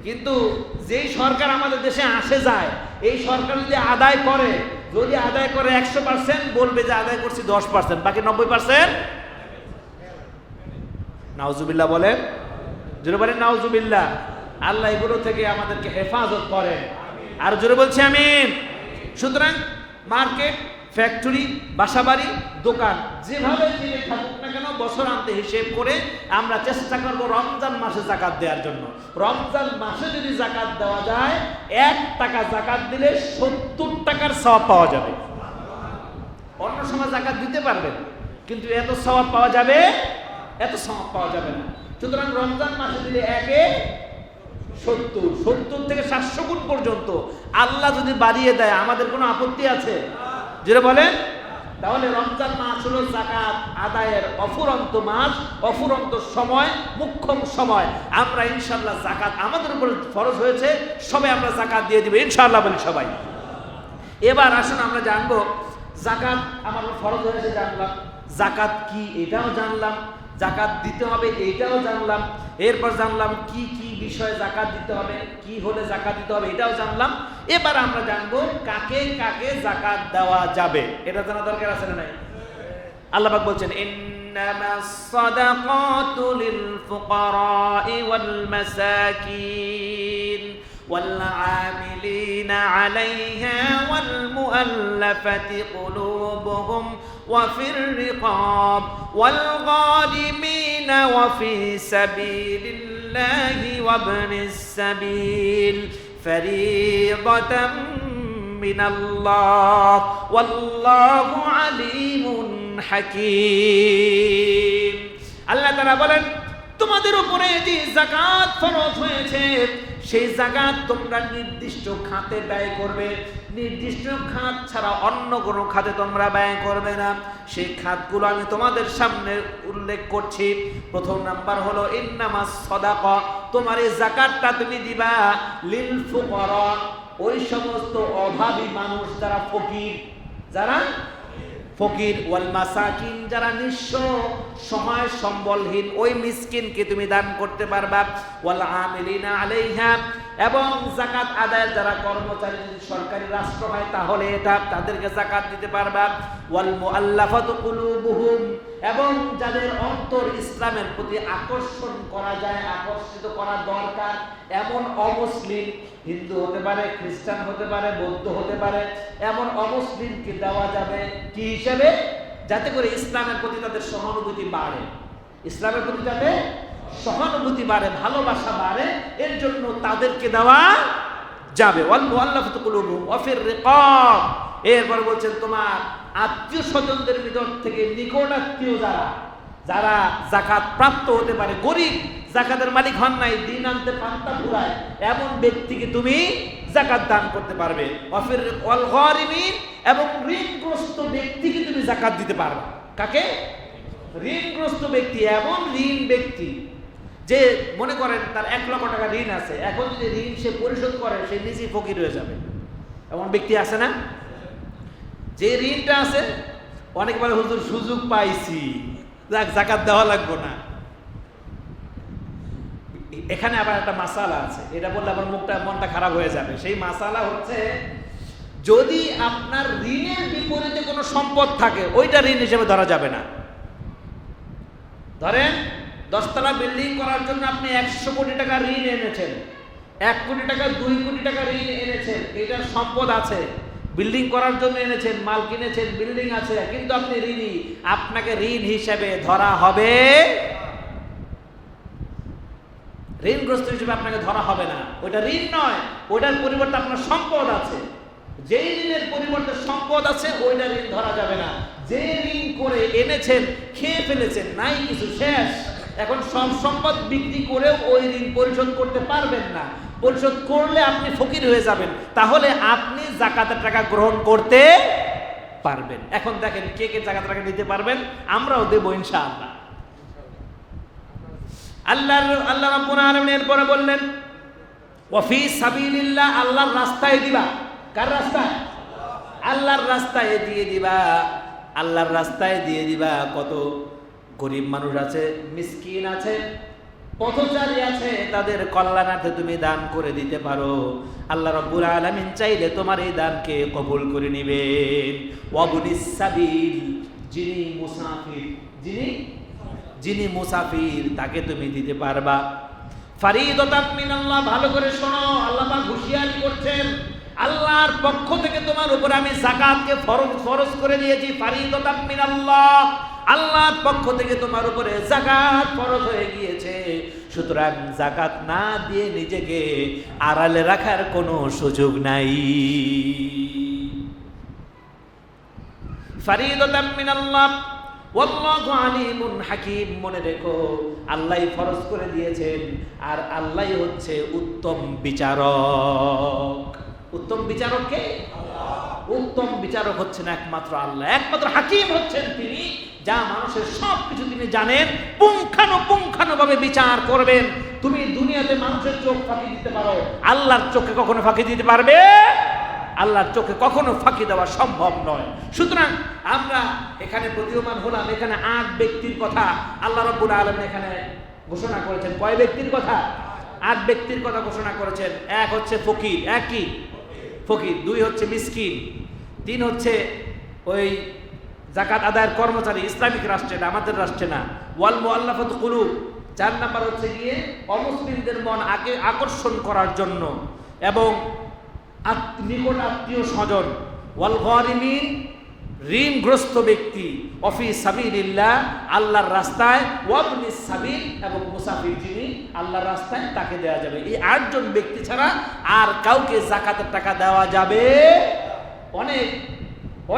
কিন্তু যেই সরকার আমাদের দেশে আসে যায়, এই সরকার যদি আদায় করে 100%, বলবে যে আদায় করছি 10%, বাকি 90%। নাউজুবিল্লাহ বলেন, জোরে বলেন নাউজুবিল্লাহ। আল্লাহ এগুলো থেকে আমাদেরকে হেফাজত করেন, আর জোরে বলছি আমিন। সুতরাং মার্কেট, ফ্যাক্টরি, বাসাবাড়ি, দোকান যেভাবে দিলে থাকুক না কেন, বছরান্তে হিসেব করে আমরা চেষ্টা করব রমজান মাসে যাকাত দেওয়ার জন্য। রমজান মাসে যদি যাকাত দেওয়া যায়, 1 টাকা যাকাত দিলে 70 টাকার সওয়াব পাওয়া যাবে। অন্য সময় যাকাত দিতে পারবেন, কিন্তু এত সওয়াব পাওয়া যাবে না। সুতরাং রমজান মাসে দিলে 70 থেকে 700 গুণ পর্যন্ত আল্লাহ যদি বাড়িয়ে দেয়, আমাদের কোনো আপত্তি আছে? যেটা বলেন, তাহলে রমজান মাস হলো যাকাত আদায়ের অফুরন্ত মাস, অফুরন্ত সময়, মুখ্যম সময়। আমরা ইনশাআল্লাহ যাকাত আমাদের উপর ফরজ হয়েছে, সবাই আমরা যাকাত দিয়ে দিব ইনশাআল্লাহ বলি সবাই। এবার আসুন আমরা জানবো, যাকাত আমার ফরজ হয়েছে জানলাম, যাকাত কি এটাও জানলাম, যাকাত দিতে হবে এটাও জানলাম, এরপর জানলাম কি কি বিষয়ে যাকাত দিতে হবে, কি হলে যাকাত দিতে হবে এটাও জানলাম। এবার আমরা জানবো কাকে কাকে যাকাত দেওয়া যাবে, এটা জানা দরকার আছে না নাই? আল্লাহ পাক বলছেন, ইন্নামাস সাদাকাতু লিল ফুকারাই ওয়াল মাসাকিন والعاملين عليها والمؤلفة قلوبهم وفي الرقاب والغارمين وفي سبيل الله وابن السبيل فريضة من الله والله عليم حكيم আল্লাহ তাআলা বলেন তোমাদের উপরে যে যাকাত ফরজ হয়েছে সেই যাকাত তোমরা নির্দিষ্ট খাতে ব্যয় করবে, নির্দিষ্ট খাত ছাড়া অন্য কোনো খাতে তোমরা ব্যয় করবে না। সেই খাতগুলো আমি তোমাদের সামনে উল্লেখ করছি। প্রথম নাম্বার হলো ইন্নামাস সাদাকা, তোমার এই যাকাতটা তুমি দিবা লিল ফুকারা, ওই সমস্ত অভাবী মানুষ যারা ফকির, যারা ফকির, ওয়াল মাসাকিন যারা নিঃস্ব সহায় সম্বলহীন, ওই মিসকিনকে তুমি দান করতে পারবা। ওয়াল আমিলিনা আলাইহা, এবং যাকাত আদায়ের যারা কর্মচারী, যদি সরকারি রাষ্ট্র হয় তাহলে এটা তাদেরকে যাকাত দিতে পারবা। ওয়াল মুআল্লাফাতু কুলুবুহুম, এবং যাদের অন্তর ইসলামের প্রতি আকর্ষণ করা যায়, আকর্ষিত করা দরকার, এমন অমুসলিম, হিন্দু হতে পারে, খ্রিস্টান হতে পারে, বৌদ্ধ হতে পারে, এমন অমুসলিমকে দেওয়া যাবে কি হিসাবে? যাতে করে ইসলামের প্রতি তাদের সহানুভূতি বাড়ে, ইসলামের প্রতি যাতে সহানুভূতি বাড়ে, ভালোবাসা বাড়ে, এর জন্য তাদেরকে দেওয়া যাবে। ওয়াল মুআল্লাফাতু কুলুবুহুম ওয়া ফির রিকাব, এরপর বলছেন তোমার আত্মীয় স্বজনদের ভিতর থেকে নিকট আত্মীয় যারা যাকাত প্রাপ্ত হতে পারে, গরিব, যাকাতের মালিক হন নাই, দিন আনতে পান্তা ফুরায়, এমন ব্যক্তিকে তুমি যাকাত দান করতে পারবে। ওয়াল গারিমিন, এবং ঋণগ্রস্ত ব্যক্তিকে তুমি যাকাত দিতে পারবে। কাকে? ঋণগ্রস্ত ব্যক্তি, এমন ঋণ ব্যক্তি যে মনে করেন তার 1 লক্ষ টাকা ঋণ আছে, এখন যদি ঋণ সে পরিশোধ করে সে নিজেই ফকির হয়ে যাবে, এমন ব্যক্তি আছে না? যে ঋণটা আছে অনেক বলে হুজুর সুযোগ পাইছি, যাকাত দেওয়া লাগবে না। এখানে আবার একটা মাসালা আছে, এটা বললে আবার মনটা খারাপ হয়ে যাবে। সেই মাসালা হচ্ছে, যদি আপনার ঋণের বিপরীতে কোনো সম্পদ থাকে ওইটা ঋণ হিসেবে ধরা যাবে না। ধরেন 10 তলা বিল্ডিং করার জন্য আপনি 100 কোটি টাকা ঋণ এনেছেন, 1 কোটি টাকা 2 কোটি টাকা ঋণ এনেছেন, এটার সম্পদ আছে, বিল্ডিং করার জন্য এনেছেন, মাল কিনেছেন, বিল্ডিং আছে, কিন্তু আপনি ঋণী, আপনাকে ঋণ হিসেবে ধরা হবে, ঋণগ্রস্ত হিসেবে আপনাকে ধরা হবে না। ওইটা ঋণ নয়, ওইটার পরিবর্তে আপনার সম্পদ আছে, যেই ঋণের পরিবর্তে সম্পদ আছে ওইটা ঋণ ধরা যাবে না। যে ঋণ করে এনেছেন, খেয়ে ফেলেছেন, নাই কিছু, শেষ, এখন সব সম্পদ বিক্রি করেও ওই ঋণ পরিশোধ করতে পারবেন না, পরিশোধ করলে আপনি ফকির হয়ে যাবেন, তাহলে আপনি যাকাতের টাকা গ্রহণ করতে পারবেন। এখন দেখেন কে কে যাকাতের টাকা নিতে পারবেন, আমরাও দেব ইনশাআল্লাহ। আল্লাহ রাব্বুল আলামিন এরপরে বললেন ওয়া ফি সাবিলিল্লাহ, আল্লাহর রাস্তায় দিবা। কার রাস্তায়? আল্লাহর রাস্তায় দিয়ে দিবা, আল্লাহর রাস্তায় দিয়ে দিবা। কত গরিব মানুষ আছে, মিসকিন আছে, পথচারী আছে, তাদের কল্যাণার্থে তুমি দান করে দিতে পারো। আল্লাহ রাব্বুল আলামিন চাইলে তোমার এই দানকে কবুল করে নেবেন। ওয়াবনিস সাবিল, যিনি মুসাফির তাকে তুমি দিতে পারবা। ফারিদাতাম মিনাল্লাহ, ভালো করে শোনো, আল্লাহ পাক হুঁশিয়ারি করছেন, আল্লাহর পক্ষ থেকে তোমার উপরে আমি যাকাতকে ফরজ করে দিয়েছি। ফারিদাতাম মিনাল্লাহ, আল্লাহর পক্ষ থেকে তোমার উপরে যাকাত ফরজ হয়ে গিয়েছে। সুতরাং যাকাত না দিয়ে নিজেকে আড়ালে রাখার কোনো সুযোগ নাই। ফারিদাতাম মিনাল্লাহ ওয়াল্লাহু আলিমুন হাকিম, মনে রেখো আল্লাহই ফরজ করে দিয়েছেন, আর আল্লাহই হচ্ছে উত্তম বিচারক। উত্তম বিচারক কে? আল্লাহ। উত্তম বিচারক হচ্ছেন একমাত্র আল্লাহ, একমাত্র হাকিম হচ্ছেন তিনি, যা মানুষের সব কিছু তিনি জানেন, পুঙ্খানুপুঙ্খানুভাবে বিচার করবেন। তুমি দুনিয়াতে মানুষের চোখ ফাঁকি দিতে পারো, আল্লাহর চোখে কখনো ফাঁকি দিতে পারবে? আল্লাহর চোখে কখনো ফাঁকি দেওয়া সম্ভব নয়। সুতরাং আমরা এখানে প্রতীয়মান হলাম, এখানে 8 ব্যক্তির কথা আল্লাহ রাব্বুল আলামিন এখানে ঘোষণা করেছেন। কয় ব্যক্তির কথা? 8 ব্যক্তির কথা ঘোষণা করেছেন। 1 হচ্ছে ফকির, 1 কি? ফকির। 2 হচ্ছে মিসকিন। 3 হচ্ছে ওই যাকাত আদায়ের কর্মচারী, ইসলামিক রাষ্ট্রে না, আমাদের রাষ্ট্রে না। ওয়াল মুআল্লাফাতু কুলুব। 4 নাম্বার হচ্ছে গিয়ে অমুসলিমদের মন আকর্ষণ করার জন্য এবং নিকট আত্মীয় স্বজন, ওয়াল গারিমিন ঋণগ্রস্ত ব্যক্তি, অফি সাবিলিল্লাহ আল্লাহর রাস্তায়, ওয়াবনিস সাবিল এবং মুসাফির যিনি আল্লাহর রাস্তায় তাকে দেওয়া যাবে। এই 8 জন ব্যক্তি ছাড়া আর কাউকে যাকাতের টাকা দেওয়া যাবে। অনেক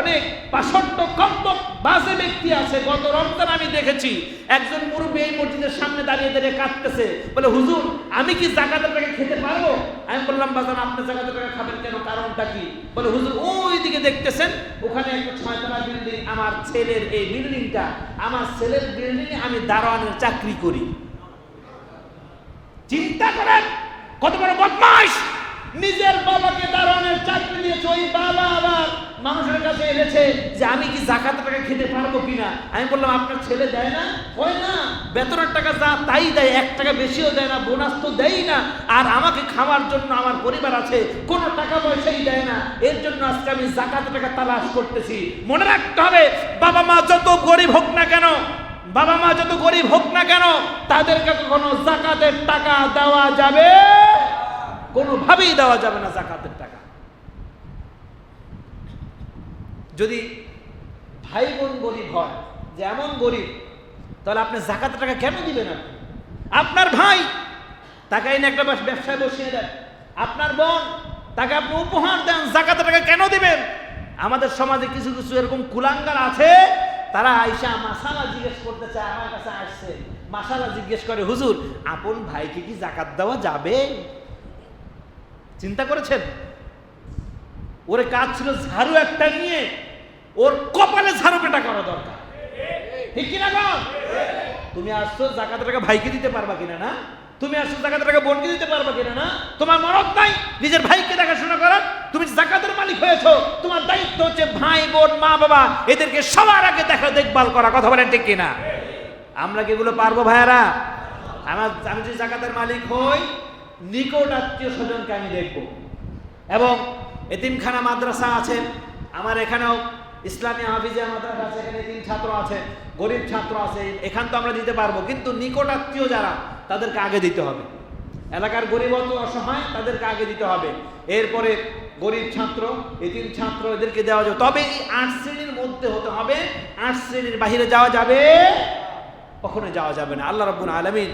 অনেক পাষণ্ড কম্পক বাজে ব্যক্তি আছে। গত রমজান আমি দেখেছি একজন মুরব্বী এই মসজিদের সামনে দাঁড়িয়ে দাঁড়িয়ে কাঁদতেছে, বলে হুজুর আমি কি যাকাতের টাকা খেতে পারবো? আমি বললাম বাজান আপনি যাকাতের টাকা খাবেন কেন, কারণটা কি? বলে হুজুর ওই দিকে দেখতেছেন ওখানে একটা 6তলা বিল্ডিং, আমার ছেলের এই বিল্ডিংটা, আমার ছেলের বিল্ডিংয়ে আমি দারোয়ানের চাকরি করি। চিন্তা করেন কত বড় বদমাশ! নিজের বাবাকে দারোয়ানের চাকরি দিয়েছে, ওই বাবা আবার মানুষের কাছে এনেছে যে আমি কি যাকাতের টাকা খেতে পারবো কিনা। আমি বললাম আপনার ছেলে দেয় না? হয় না, বেতনের টাকা যা তাই দেয়, 1 টাকা বেশিও দেয় না, বোনাস তো দেয় না। আর আমাকে খাওয়ার জন্য আমার পরিবার আছে, কোনো টাকা পয়সাই দেয় না। এর জন্য আজকে আমি যাকাতের টাকা তালাশ করতেছি। মনে রাখতে হবে, বাবা মা যত গরিব হোক না কেন, বাবা মা যত গরিব হোক না কেন, তাদেরকে কখনো যাকাতের টাকা দেওয়া যাবে, কোনোভাবেই দেওয়া যাবে না যাকাতের টাকা। যদি ভাই বোন গরিব হয়, যে এমন গরিব, তাহলে আপনি যাকাতের টাকা কেন দিবেন? আপনার ভাই তাকে এনে একটা ব্যবসায় বসিয়ে দেন, আপনার বোন তাকে আপনি উপহার দেন, যাকাতের টাকা কেন দিবেন? আমাদের সমাজে কিছু কিছু এরকম কুলাঙ্গার আছে, তারা আইসা মাসালা জিজ্ঞেস করতে চায়, আমার কাছে আসছে মাসালা জিজ্ঞেস করে, হুজুর আপন ভাইকে কি যাকাত দেওয়া যাবে? চিন্তা করেছেন? ওরে কাজ ছিল ঝাড়ু একটা নিয়ে ওর কপালে ঝাড়ু পেটা করা দরকার, ঠিক কিনা গো? তুমি আসছো যাকাতের টাকা ভাইকে দিতে পারবা কিনা না? তুমি আসছো যাকাতের টাকা বোনকে দিতে পারবা কিনা না? তোমার মরদ নাই নিজের ভাইকে দেখাশোনা করার? তুমি জাকাতের মালিক হয়েছো, তোমার দায়িত্ব হচ্ছে ভাই বোন মা বাবা এদেরকে সবার আগে দেখভাল করা। কথা বলেন ঠিক কিনা? আমরা কি এগুলো পারবো ভাইয়ারা? আমি যদি জাকাতের মালিক হই, নিকট আত্মীয় স্বজনকে আমি দেখবো। এবং এতিমখানা মাদ্রাসা আছে আমার এখানেও, ইসলামী হাফিজিয়া মাদ্রাসা আছে, এখানে 3 ছাত্র আছে, গরিব ছাত্র আছে, এখান তো আমরা দিতে পারবো, কিন্তু নিকট আত্মীয় যারা তাদেরকে আগে দিতে হবে। এলাকার গরিব অসহায় তাদেরকে আগে দিতে হবে, এরপরে গরিব ছাত্র, এতিম ছাত্র এদেরকে দেওয়া যাবে। তবে এই 8 শ্রেণীর মধ্যে হতে হবে, 8 শ্রেণীর বাহিরে যাওয়া যাবে, কখনো যাওয়া যাবে না। আল্লাহ রাব্বুল আলামিন